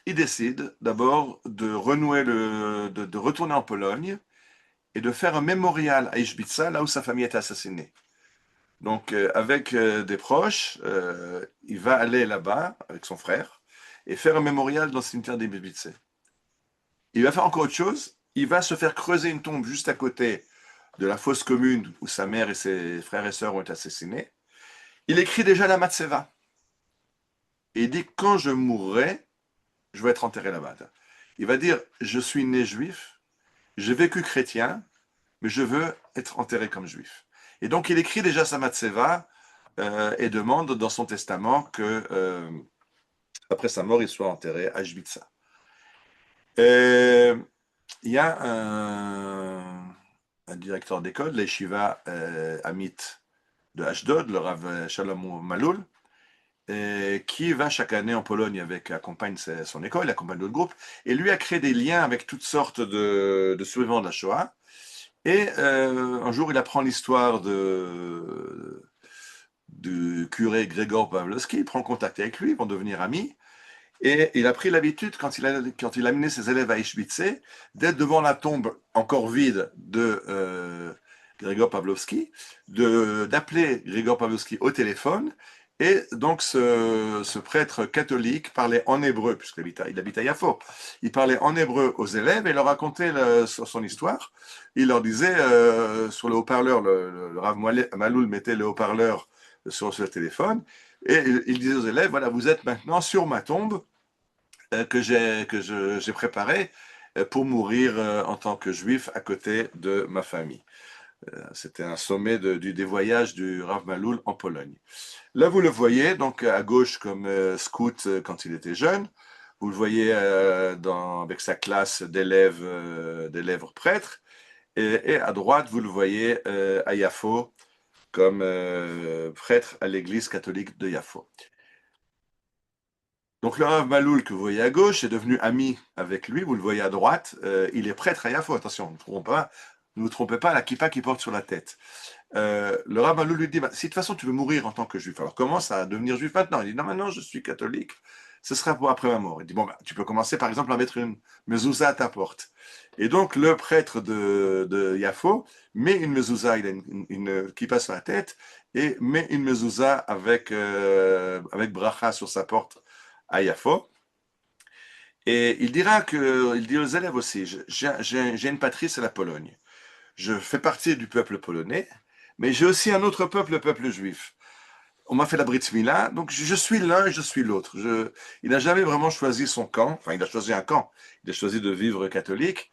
B: il décide d'abord de renouer de retourner en Pologne et de faire un mémorial à Ishbitsa, là où sa famille était assassinée. Donc, avec des proches, il va aller là-bas, avec son frère, et faire un mémorial dans le cimetière d'Ishbitsa. Il va faire encore autre chose, il va se faire creuser une tombe juste à côté de la fosse commune où sa mère et ses frères et sœurs ont été assassinés. Il écrit déjà la Matseva. Et il dit, quand je mourrai, je vais être enterré là-bas. Il va dire, je suis né juif, j'ai vécu chrétien, mais je veux être enterré comme juif. Et donc, il écrit déjà sa Matseva et demande dans son testament que, après sa mort, il soit enterré à Ishbitsa. Il y a un directeur d'école, l'Yeshiva Amit de Ashdod, le Rav Shalom Malul, qui va chaque année en Pologne accompagne son école, il accompagne d'autres groupes, et lui a créé des liens avec toutes sortes de survivants de la Shoah. Et un jour, il apprend l'histoire du curé Grégor Pawlowski, il prend contact avec lui, ils vont devenir amis, et il a pris l'habitude, quand il a amené ses élèves à Ishbitsa, d'être devant la tombe encore vide de Grégor Pawlowski, d'appeler Grégor Pawlowski au téléphone. Et donc, ce prêtre catholique parlait en hébreu, puisqu'il habite à Yafo. Il parlait en hébreu aux élèves et leur racontait son histoire. Il leur disait, sur le haut-parleur, le Rav Maloul mettait le haut-parleur sur le téléphone, et il disait aux élèves, voilà, vous êtes maintenant sur ma tombe que j'ai préparée pour mourir en tant que juif à côté de ma famille. C'était un sommet des voyages du Rav Maloul en Pologne. Là, vous le voyez, donc à gauche comme scout quand il était jeune. Vous le voyez avec sa classe d'élèves prêtres. Et à droite, vous le voyez à Yafo comme prêtre à l'église catholique de Yafo. Donc le Rav Maloul que vous voyez à gauche est devenu ami avec lui. Vous le voyez à droite. Il est prêtre à Yafo. Attention, ne vous trompez pas, la kippa qui porte sur la tête. Le Rav Maloul lui dit, si de toute façon tu veux mourir en tant que juif, alors commence à devenir juif maintenant. Il dit, non, maintenant je suis catholique, ce sera pour après ma mort. Il dit, bon, tu peux commencer par exemple à mettre une mezouza à ta porte. Et donc le prêtre de Yafo met une mezouza, il a une kippa sur la tête, et met une mezouza avec bracha sur sa porte à Yafo. Et il dit aux élèves aussi, j'ai une patrie, c'est la Pologne. Je fais partie du peuple polonais, mais j'ai aussi un autre peuple, le peuple juif. On m'a fait la Brit Mila, donc je suis l'un et je suis l'autre. Il n'a jamais vraiment choisi son camp, enfin il a choisi un camp, il a choisi de vivre catholique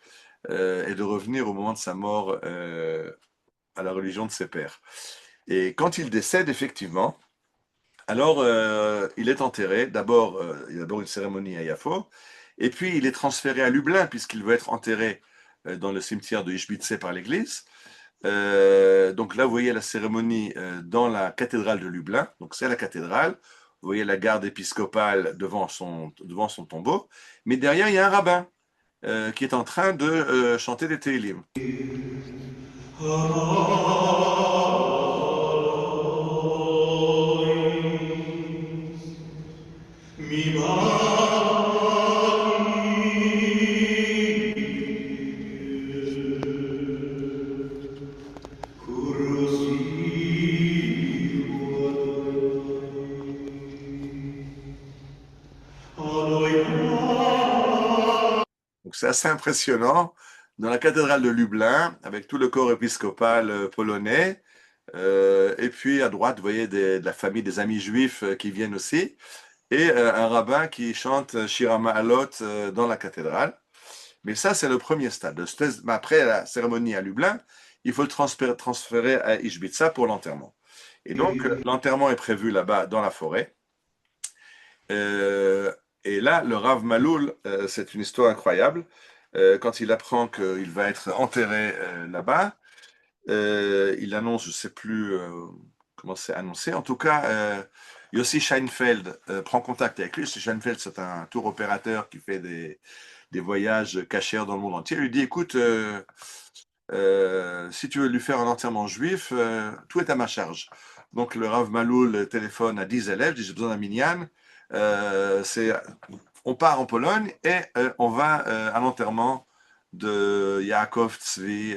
B: et de revenir au moment de sa mort à la religion de ses pères. Et quand il décède, effectivement, alors il est enterré, d'abord il y a d'abord une cérémonie à Yafo, et puis il est transféré à Lublin, puisqu'il veut être enterré dans le cimetière de Ishbitsa par l'église. Donc là, vous voyez la cérémonie dans la cathédrale de Lublin. Donc c'est la cathédrale. Vous voyez la garde épiscopale devant son tombeau. Mais derrière, il y a un rabbin qui est en train de chanter des Tehillim. Donc c'est assez impressionnant. Dans la cathédrale de Lublin, avec tout le corps épiscopal polonais, et puis à droite, vous voyez de la famille des amis juifs qui viennent aussi, et un rabbin qui chante Shir HaMa'alot dans la cathédrale. Mais ça, c'est le premier stade. Après la cérémonie à Lublin, il faut le transférer à Ishbitsa pour l'enterrement. Et donc, l'enterrement est prévu là-bas dans la forêt. Et là, le Rav Maloul, c'est une histoire incroyable. Quand il apprend qu'il va être enterré là-bas, il annonce, je ne sais plus comment c'est annoncé, en tout cas, Yossi Scheinfeld prend contact avec lui. Yossi Scheinfeld, c'est un tour opérateur qui fait des voyages cachers dans le monde entier. Il lui dit, écoute, si tu veux lui faire un enterrement juif, tout est à ma charge. Donc le Rav Maloul téléphone à 10 élèves, dit j'ai besoin d'un minyan. On part en Pologne et on va à l'enterrement de Yaakov Tzvi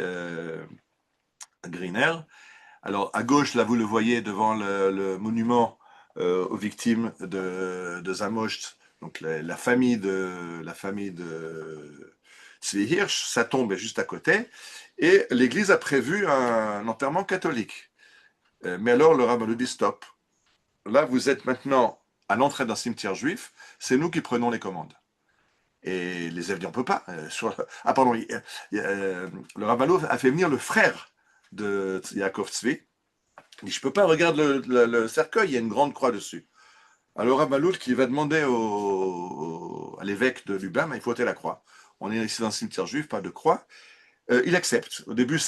B: Griner. Alors à gauche, là vous le voyez devant le monument aux victimes de Zamość, donc la famille de Tzvi Hirsch, sa tombe est juste à côté. Et l'Église a prévu un enterrement catholique. Mais alors le rabbin lui dit stop. Là, vous êtes maintenant à l'entrée d'un cimetière juif, c'est nous qui prenons les commandes. Et les élèves disent on ne peut pas. Ah pardon, le rabbin a fait venir le frère de Yaakov Tzvi. Il dit je ne peux pas, regarde le cercueil, il y a une grande croix dessus. Alors Rav Maloul qui va demander à l'évêque de Lublin, il faut ôter la croix. On est ici dans un cimetière juif, pas de croix. Il accepte. Au début,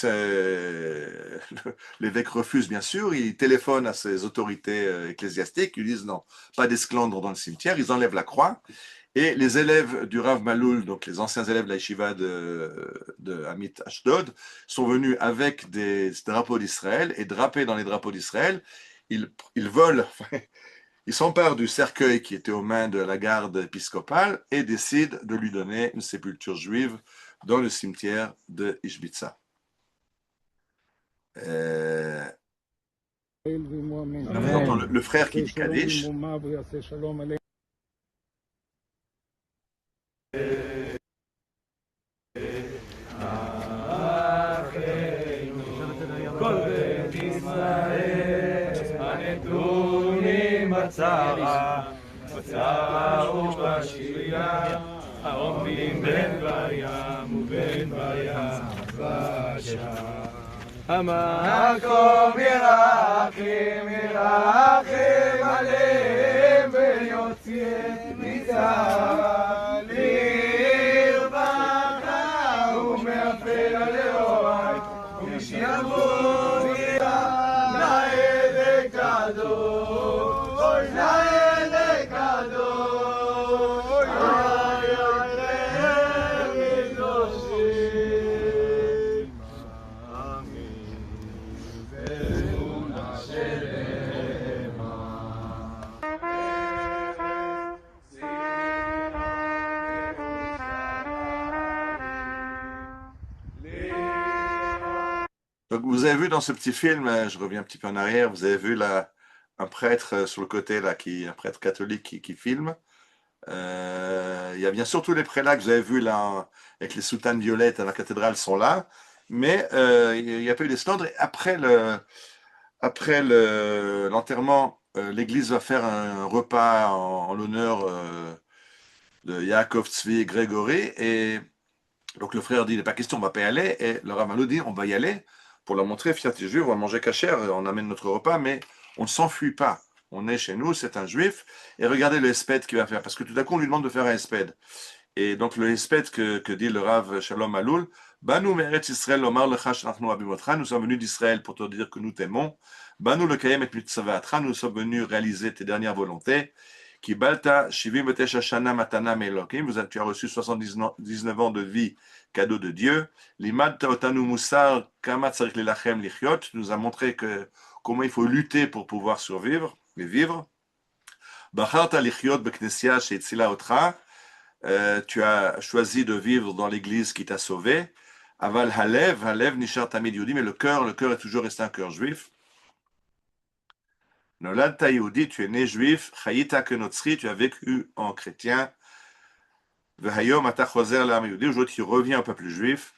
B: l'évêque refuse, bien sûr. Il téléphone à ses autorités ecclésiastiques. Ils disent non, pas d'esclandre dans le cimetière. Ils enlèvent la croix. Et les élèves du Rav Maloul, donc les anciens élèves de la yeshiva de Amit Ashdod, sont venus avec des drapeaux d'Israël et drapés dans les drapeaux d'Israël. Ils volent, ils s'emparent du cercueil qui était aux mains de la garde épiscopale et décident de lui donner une sépulture juive dans le cimetière de Ishbitsa. On entend le frère qui dit Kaddish.
M: העומדים בין בים ובין ביבשה. המקום ירחם ירחם עליהם ויוציאם מצרים לרווחה ומעפל הלאוהי ומשעבוד לעד הקדוש לעד הקדוש
B: Donc, vous avez vu dans ce petit film, je reviens un petit peu en arrière, vous avez vu là, un prêtre sur le côté, là, un prêtre catholique qui filme. Il y a bien sûr tous les prélats que vous avez vus là, avec les soutanes violettes à la cathédrale sont là, mais il n'y a pas eu d'esclandre. Après l'enterrement, l'église va faire un repas en l'honneur de Yaakov Tzvi Grégory, et donc le frère dit, il n'est pas question, on ne va pas y aller, et le Rav Maloul dit, on va y aller, pour leur montrer, fierté juive, on va manger cachère, on amène notre repas, mais on ne s'enfuit pas. On est chez nous, c'est un juif, et regardez le hesped qu'il va faire, parce que tout à coup on lui demande de faire un hesped. Et donc le hesped que dit le Rav Shalom Maloul, Banu me'eretz Israël omar lecha shenachnu abimotra, nous sommes venus d'Israël pour te dire que nous t'aimons. Banu lekayem et mitzvatra, nous sommes venus réaliser tes dernières volontés. Ki balta shivim v'tesha shana matana me'elokim, tu as reçu 79 ans de vie, cadeau de Dieu. Limadta otanu musar kama tzarik lelachem lichyot, nous a montré comment il faut lutter pour pouvoir survivre et vivre. Bacharta lichyot beknesia she'etzila otra, tu as choisi de vivre dans l'église qui t'a sauvé. Aval halev nishar tamid yehudi, mais le cœur est toujours resté un cœur juif. Noladta yehudi, tu es né juif. Chayita kenotzri, tu as vécu en chrétien. Vehayom ata choser l'am yehudi, aujourd'hui tu reviens au peuple juif.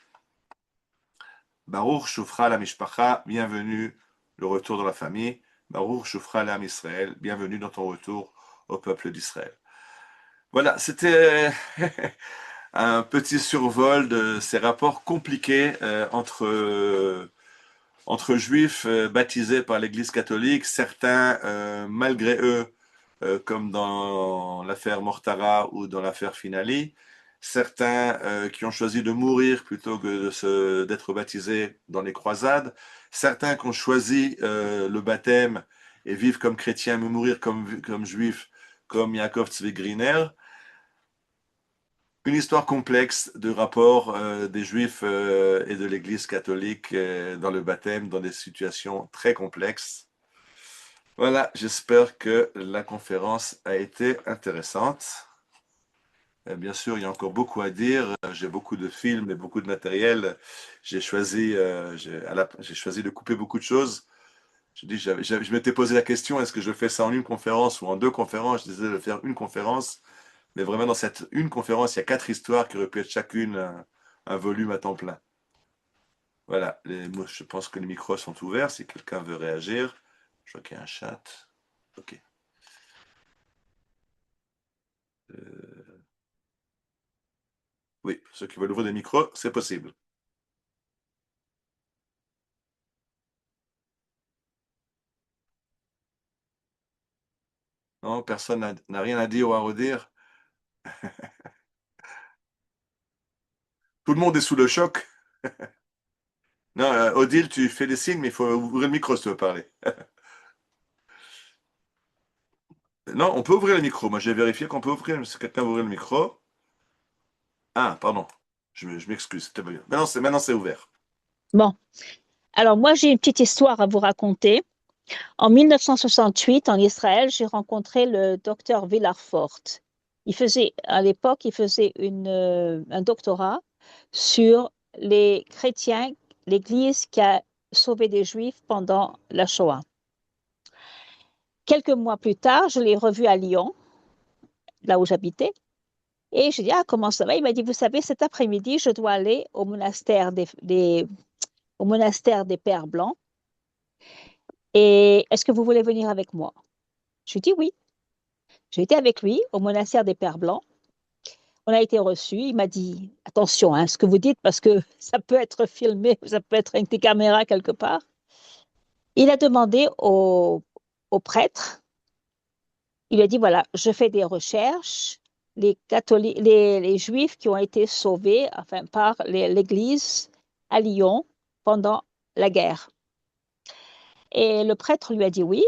B: Baruch shufra la mishpacha, bienvenue, le retour dans la famille. Baruch shufra l'am Israël, bienvenue dans ton retour au peuple d'Israël. Voilà, c'était un petit survol de ces rapports compliqués entre juifs baptisés par l'Église catholique. Certains, malgré eux, comme dans l'affaire Mortara ou dans l'affaire Finali. Certains qui ont choisi de mourir plutôt que d'être baptisés dans les croisades. Certains qui ont choisi le baptême et vivent comme chrétiens, mais mourir comme juifs, comme Yaakov Tzvi Griner. Une histoire complexe de rapport des Juifs et de l'Église catholique dans le baptême, dans des situations très complexes. Voilà, j'espère que la conférence a été intéressante. Bien sûr, il y a encore beaucoup à dire. J'ai beaucoup de films et beaucoup de matériel. J'ai choisi de couper beaucoup de choses. Je m'étais posé la question, est-ce que je fais ça en une conférence ou en deux conférences? Je disais de faire une conférence. Mais vraiment, dans cette une conférence, il y a 4 histoires qui auraient pu être chacune un volume à temps plein. Voilà, je pense que les micros sont ouverts si quelqu'un veut réagir. Je vois qu'il y a un chat. Ok. Oui, ceux qui veulent ouvrir des micros, c'est possible. Non, personne n'a rien à dire ou à redire. Tout le monde est sous le choc. Non, Odile, tu fais des signes, mais il faut ouvrir le micro si tu veux parler. Non, on peut ouvrir le micro. Moi, j'ai vérifié qu'on peut ouvrir. Si quelqu'un veut ouvrir le micro. Ah, pardon. Je m'excuse. Maintenant, c'est ouvert.
U: Bon, alors moi j'ai une petite histoire à vous raconter. En 1968, en Israël, j'ai rencontré le docteur Villarfort. À l'époque, il faisait un doctorat sur les chrétiens, l'Église qui a sauvé des Juifs pendant la Shoah. Quelques mois plus tard, je l'ai revu à Lyon, là où j'habitais, et je lui ai dit, ah, comment ça va? Il m'a dit, vous savez, cet après-midi, je dois aller au monastère des Pères Blancs. Et est-ce que vous voulez venir avec moi? Je lui ai dit oui. J'ai été avec lui au monastère des Pères Blancs. On a été reçus. Il m'a dit, attention, hein, ce que vous dites, parce que ça peut être filmé, ça peut être avec des caméras quelque part. Il a demandé au prêtre, il a dit, voilà, je fais des recherches, les Juifs qui ont été sauvés par l'Église à Lyon pendant la guerre. Et le prêtre lui a dit oui,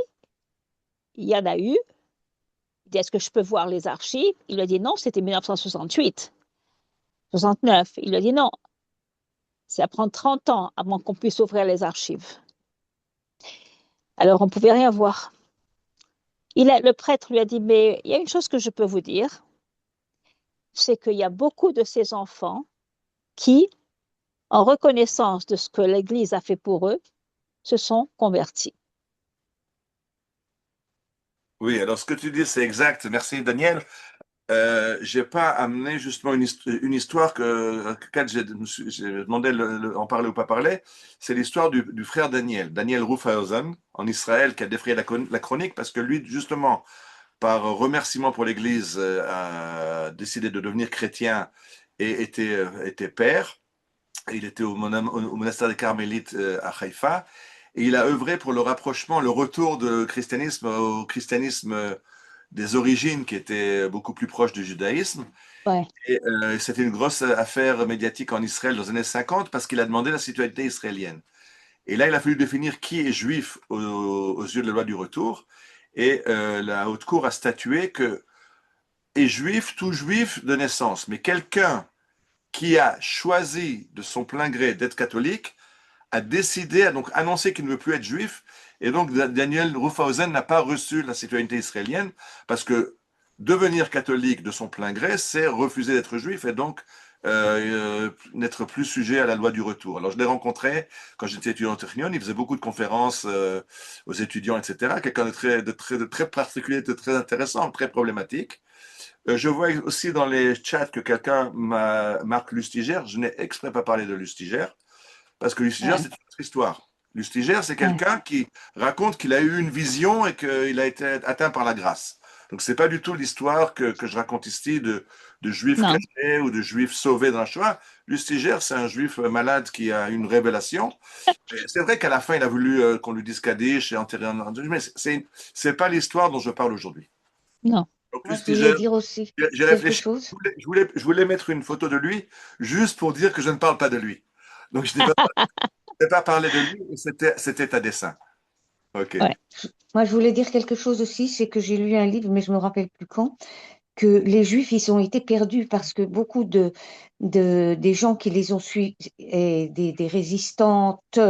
U: il y en a eu. Il dit, est-ce que je peux voir les archives? Il lui a dit non, c'était 1968, 69. Il lui a dit non, ça prend 30 ans avant qu'on puisse ouvrir les archives. Alors, on ne pouvait rien voir. Le prêtre lui a dit, mais il y a une chose que je peux vous dire, c'est qu'il y a beaucoup de ces enfants qui, en reconnaissance de ce que l'Église a fait pour eux, se sont convertis.
B: Oui, alors ce que tu dis, c'est exact. Merci, Daniel. Je n'ai pas amené justement une histoire à laquelle j'ai demandé en parler ou pas parler. C'est l'histoire du frère Daniel Rufhausen, en Israël, qui a défrayé la chronique parce que lui, justement, par remerciement pour l'Église, a décidé de devenir chrétien et était père. Et il était au monastère des Carmélites à Haïfa. Et il a œuvré pour le rapprochement, le retour du christianisme au christianisme des origines qui était beaucoup plus proche du judaïsme.
U: Ouais.
B: Et c'était une grosse affaire médiatique en Israël dans les années 50 parce qu'il a demandé la citoyenneté israélienne. Et là, il a fallu définir qui est juif aux yeux de la loi du retour. Et la Haute Cour a statué que est juif tout juif de naissance, mais quelqu'un qui a choisi de son plein gré d'être catholique a décidé, a donc annoncé qu'il ne veut plus être juif, et donc Daniel Rufhausen n'a pas reçu la citoyenneté israélienne, parce que devenir catholique de son plein gré, c'est refuser d'être juif, et donc n'être plus sujet à la loi du retour. Alors je l'ai rencontré quand j'étais étudiant au Technion, il faisait beaucoup de conférences aux étudiants, etc. Quelqu'un de très particulier, de très intéressant, très problématique. Je vois aussi dans les chats que quelqu'un marque Lustiger. Je n'ai exprès pas parlé de Lustiger, parce que Lustiger, c'est une autre histoire. Lustiger, c'est quelqu'un qui raconte qu'il a eu une vision et qu'il a été atteint par la grâce. Donc, ce n'est pas du tout l'histoire que je raconte ici de juifs chrétiens ou de juifs sauvés dans la Shoah. Lustiger, c'est un juif malade qui a une révélation. C'est vrai qu'à la fin, il a voulu qu'on lui dise Kaddish et enterrer un... Mais ce n'est pas l'histoire dont je parle aujourd'hui.
U: Non.
B: En
C: Moi,
B: plus,
C: je voulais dire aussi
B: j'ai
C: quelque
B: réfléchi.
C: chose.
B: Je voulais mettre une photo de lui juste pour dire que je ne parle pas de lui. Donc, je n'ai pas parlé de lui, et c'était à dessein. Ok.
U: Ouais.
C: Moi, je voulais dire quelque chose aussi, c'est que j'ai lu un livre, mais je me rappelle plus quand, que les Juifs, ils ont été perdus parce que beaucoup des gens qui les ont suivis, et des résistantes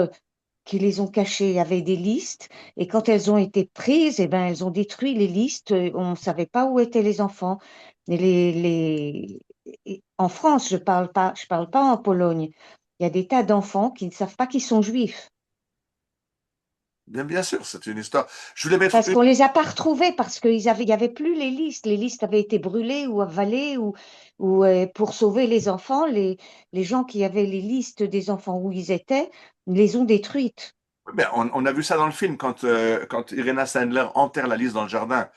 C: qui les ont cachés avaient des listes, et quand elles ont été prises, eh ben, elles ont détruit les listes, on ne savait pas où étaient les enfants. Et en France, je parle pas en Pologne. Il y a des tas d'enfants qui ne savent pas qu'ils sont juifs.
B: Bien sûr, c'est une histoire. Je voulais mettre
C: Parce
B: une.
C: qu'on les a pas retrouvés, parce qu'il y avait plus les listes. Les listes avaient été brûlées ou avalées, ou pour sauver les enfants, les gens qui avaient les listes des enfants où ils étaient, les ont détruites.
B: Ben, on a vu ça dans le film quand Irena Sandler enterre la liste dans le jardin.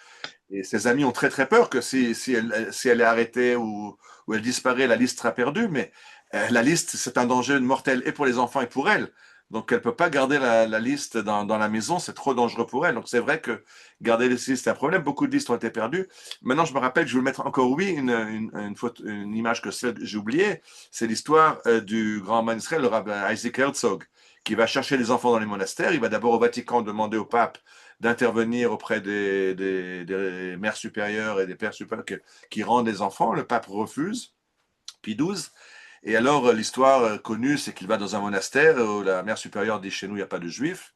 B: Et ses amis ont très très peur que si elle est arrêtée ou elle disparaît, la liste sera perdue. Mais la liste, c'est un danger mortel et pour les enfants et pour elle. Donc elle ne peut pas garder la liste dans la maison, c'est trop dangereux pour elle. Donc c'est vrai que garder les listes, c'est un problème. Beaucoup de listes ont été perdues. Maintenant, je me rappelle que je vais mettre encore, oui, une image que j'ai oubliée. C'est l'histoire du grand man Israël, le rabbin Isaac Herzog, qui va chercher les enfants dans les monastères. Il va d'abord au Vatican demander au pape d'intervenir auprès des mères supérieures et des pères supérieurs qui rendent les enfants. Le pape refuse, Pie XII. Et alors, l'histoire connue, c'est qu'il va dans un monastère où la mère supérieure dit « Chez nous, il n'y a pas de juifs ».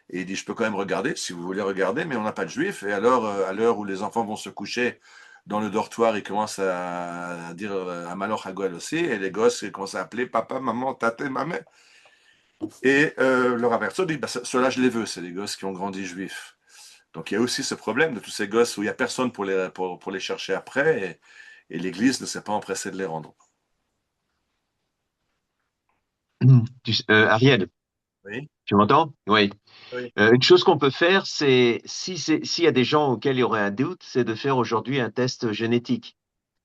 B: Et il dit « Je peux quand même regarder, si vous voulez regarder, mais on n'a pas de juifs ». Et alors, à l'heure où les enfants vont se coucher dans le dortoir, ils commencent à dire « Amaloch Hagol » aussi, et les gosses ils commencent à appeler « Papa, maman, tate, maman ». Et le Rav Herzog dit bah, « Ceux-là, je les veux, c'est des gosses qui ont grandi juifs ». Donc, il y a aussi ce problème de tous ces gosses où il n'y a personne pour les chercher après, et l'Église ne s'est pas empressée de les rendre.
V: Ariel,
B: Oui.
V: tu m'entends? Oui.
B: Oui.
V: Une chose qu'on peut faire, c'est, s'il y a des gens auxquels il y aurait un doute, c'est de faire aujourd'hui un test génétique.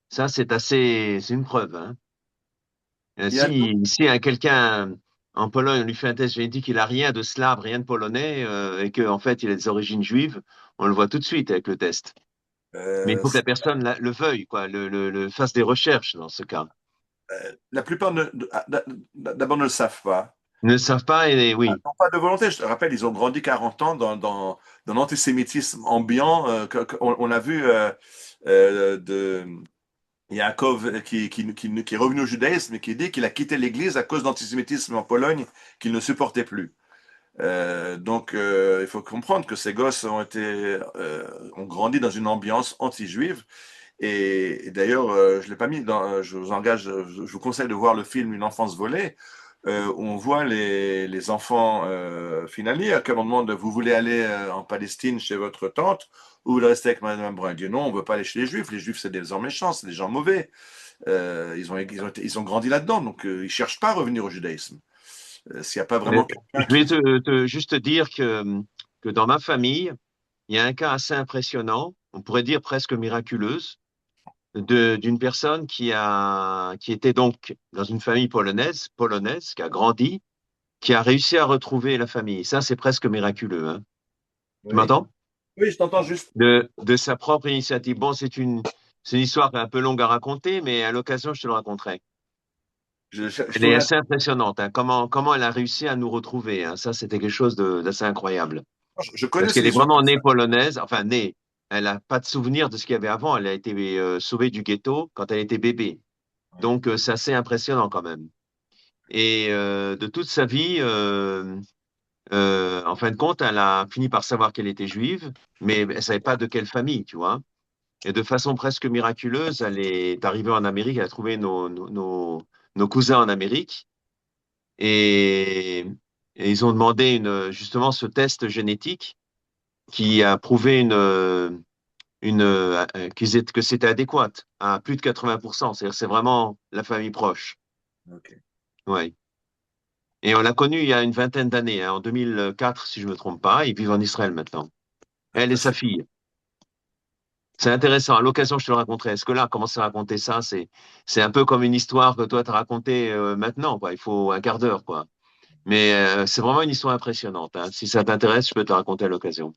V: Ça, c'est une preuve. Hein. Si quelqu'un en Pologne, on lui fait un test génétique, il n'a rien de slave, rien de polonais, et qu'en fait, il a des origines juives, on le voit tout de suite avec le test. Mais il faut que la personne le veuille, quoi, fasse des recherches dans ce cas.
B: La plupart d'abord ne le savent pas.
V: Ne le savent pas et oui.
B: Ils n'ont pas de volonté. Je te rappelle, ils ont grandi 40 ans dans l'antisémitisme ambiant. On a vu Yaakov qui est revenu au judaïsme et qui dit qu'il a quitté l'Église à cause d'antisémitisme en Pologne qu'il ne supportait plus. Donc, il faut comprendre que ces gosses ont grandi dans une ambiance anti-juive. Et d'ailleurs, je l'ai pas mis je vous conseille de voir le film Une enfance volée, où on voit les enfants finaliers, à quel moment vous voulez aller en Palestine chez votre tante, ou vous voulez rester avec Madame Brun. Ils disent non, on ne veut pas aller chez les Juifs. Les Juifs, c'est des gens méchants, c'est des gens mauvais. Ils ont grandi là-dedans, donc ils ne cherchent pas à revenir au judaïsme. S'il n'y a pas vraiment
V: Je vais juste dire que dans ma famille, il y a un cas assez impressionnant, on pourrait dire presque miraculeuse, d'une personne qui était donc dans une famille polonaise, qui a grandi, qui a réussi à retrouver la famille. Ça, c'est presque miraculeux. Hein.
B: Oui.
V: Tu m'entends?
B: Oui, je t'entends juste.
V: De sa propre initiative. Bon, c'est une histoire un peu longue à raconter, mais à l'occasion, je te le raconterai. Elle est assez impressionnante. Hein. Comment elle a réussi à nous retrouver. Hein. Ça, c'était quelque chose d'assez incroyable. Parce qu'elle est vraiment née polonaise, enfin née. Elle n'a pas de souvenir de ce qu'il y avait avant. Elle a été sauvée du ghetto quand elle était bébé. Donc, c'est assez impressionnant quand même. Et de toute sa vie, en fin de compte, elle a fini par savoir qu'elle était juive, mais elle ne savait pas de quelle famille, tu vois. Et de façon presque miraculeuse, elle est arrivée en Amérique, elle a trouvé nos cousins en Amérique. Et ils ont demandé justement ce test génétique qui a prouvé que c'était adéquat à plus de 80%. C'est-à-dire c'est vraiment la famille proche.
B: Okay.
V: Ouais. Et on l'a connue il y a une vingtaine d'années, hein, en 2004, si je ne me trompe pas. Ils vivent en Israël maintenant. Elle et sa fille. C'est intéressant. À l'occasion, je te le raconterai. Est-ce que là, commencer à raconter ça, c'est un peu comme une histoire que toi, tu as racontée maintenant, quoi. Il faut un quart d'heure, quoi. Mais c'est vraiment une histoire impressionnante. Hein. Si ça t'intéresse, je peux te la raconter à l'occasion.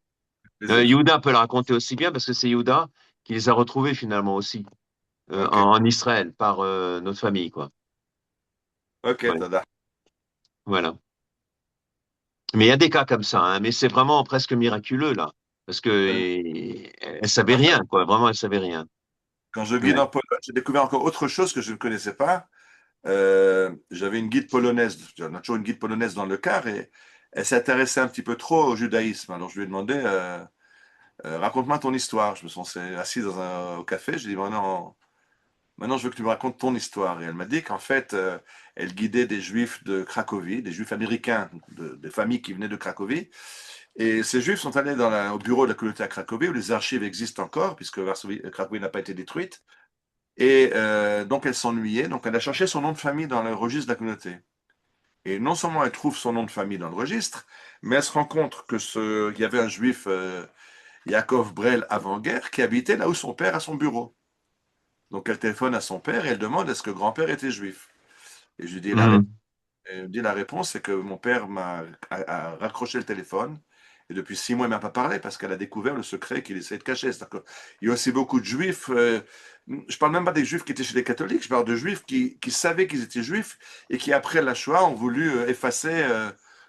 V: Yehuda peut la raconter aussi bien parce que c'est Yehuda qui les a retrouvés finalement aussi en Israël par notre famille, quoi.
B: Ok,
V: Ouais.
B: Tada.
V: Voilà. Mais il y a des cas comme ça, hein, mais c'est vraiment presque miraculeux là, parce que elle savait rien, quoi. Vraiment, elle savait rien.
B: Quand je guide
V: Ouais.
B: en Pologne, j'ai découvert encore autre chose que je ne connaissais pas. J'avais une guide polonaise, on a toujours une guide polonaise dans le car, et elle s'intéressait un petit peu trop au judaïsme. Alors je lui ai demandé, raconte-moi ton histoire. Je me suis assis au café, je lui ai dit, maintenant je veux que tu me racontes ton histoire. Et elle m'a dit qu'en fait, elle guidait des juifs de Cracovie, des juifs américains, des familles qui venaient de Cracovie. Et ces juifs sont allés au bureau de la communauté à Cracovie, où les archives existent encore, puisque Cracovie n'a pas été détruite. Et donc elle s'ennuyait, donc elle a cherché son nom de famille dans le registre de la communauté. Et non seulement elle trouve son nom de famille dans le registre, mais elle se rend compte qu'il y avait un juif, Yaakov Brel, avant-guerre, qui habitait là où son père a son bureau. Donc elle téléphone à son père et elle demande est-ce que grand-père était juif. Et je lui dis la réponse, c'est que mon père a raccroché le téléphone. Et depuis 6 mois, elle ne m'a pas parlé parce qu'elle a découvert le secret qu'il essayait de cacher. Il y a aussi beaucoup de juifs, je ne parle même pas des juifs qui étaient chez les catholiques, je parle de juifs qui savaient qu'ils étaient juifs et qui, après la Shoah, ont voulu effacer,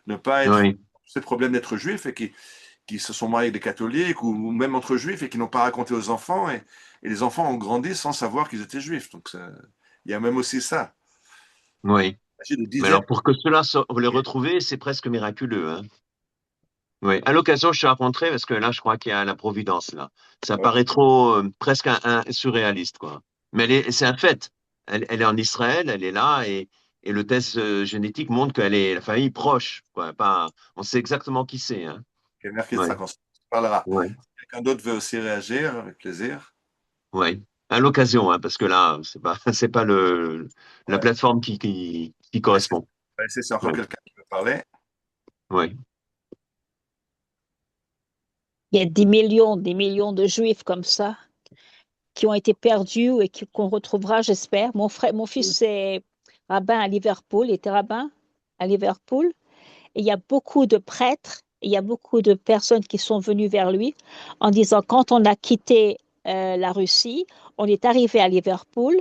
B: ne pas être ces problèmes d'être juifs et qui se sont mariés avec des catholiques ou même entre juifs et qui n'ont pas raconté aux enfants. Et les enfants ont grandi sans savoir qu'ils étaient juifs. Donc il y a même aussi ça.
V: Oui. Mais alors, pour que cela les retrouver, c'est presque miraculeux, hein. Oui, à l'occasion, je te raconterai, parce que là, je crois qu'il y a la providence, là. Ça paraît trop, presque un surréaliste, quoi. Mais c'est un fait. Elle est en Israël, elle est là, et le test génétique montre qu'elle est la famille proche, quoi. On sait exactement qui c'est, hein.
B: Okay, merci, ça, on se parlera.
V: Ouais.
B: Quelqu'un d'autre veut aussi réagir, avec plaisir.
V: Oui, à l'occasion, hein, parce que là, c'est pas la plateforme qui correspond.
B: C'est encore quelqu'un qui veut parler.
V: Oui.
U: Il y a des millions de juifs comme ça qui ont été perdus et qu'on retrouvera, j'espère. Mon fils est rabbin à Liverpool, il était rabbin à Liverpool. Et il y a beaucoup de prêtres, il y a beaucoup de personnes qui sont venues vers lui en disant quand on a quitté la Russie, on est arrivé à Liverpool.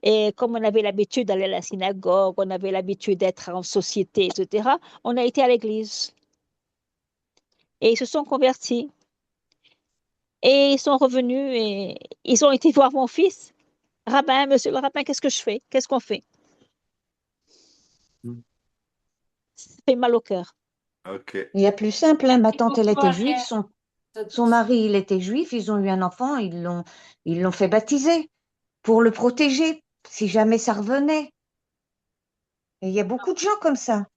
U: Et comme on avait l'habitude d'aller à la synagogue, on avait l'habitude d'être en société, etc., on a été à l'église. Et ils se sont convertis. Et ils sont revenus et ils ont été voir mon fils. Rabbin, monsieur le rabbin, qu'est-ce que je fais? Qu'est-ce qu'on fait? Ça fait mal au cœur.
B: Okay.
C: Il y a plus simple, hein. Ma tante, elle était juive, son mari, il était juif, ils ont eu un enfant, ils l'ont fait baptiser pour le protéger, si jamais ça revenait. Et il y a beaucoup de gens comme ça,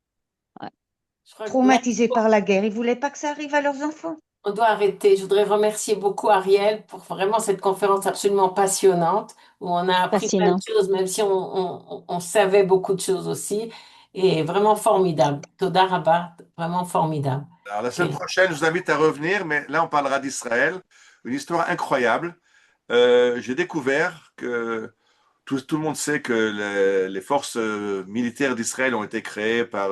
C: traumatisés par la guerre. Ils ne voulaient pas que ça arrive à leurs enfants.
F: On doit arrêter. Je voudrais remercier beaucoup Ariel pour vraiment cette conférence absolument passionnante où on a appris plein de choses, même si on savait beaucoup de choses aussi. Et vraiment formidable. Toda Rabba, vraiment formidable.
B: Alors, la semaine prochaine, je vous invite à revenir, mais là, on parlera d'Israël. Une histoire incroyable. J'ai découvert que tout le monde sait que les forces militaires d'Israël ont été créées par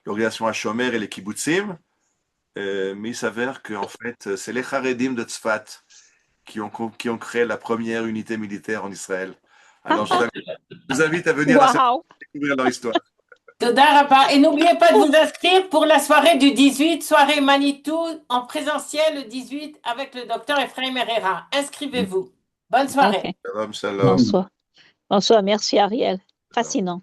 B: l'organisation Hashomer et les kibbutzim. Mais il s'avère qu'en fait, c'est les Haredim de Tzfat qui ont créé la première unité militaire en Israël. Alors, je vous invite à venir découvrir leur histoire.
F: Et n'oubliez pas de vous inscrire pour la soirée du 18, soirée Manitou, en présentiel le 18 avec le docteur Ephraim Herrera. Inscrivez-vous. Bonne soirée.
B: Shalom, shalom.
U: Bonsoir. Bonsoir, merci Ariel. Fascinant.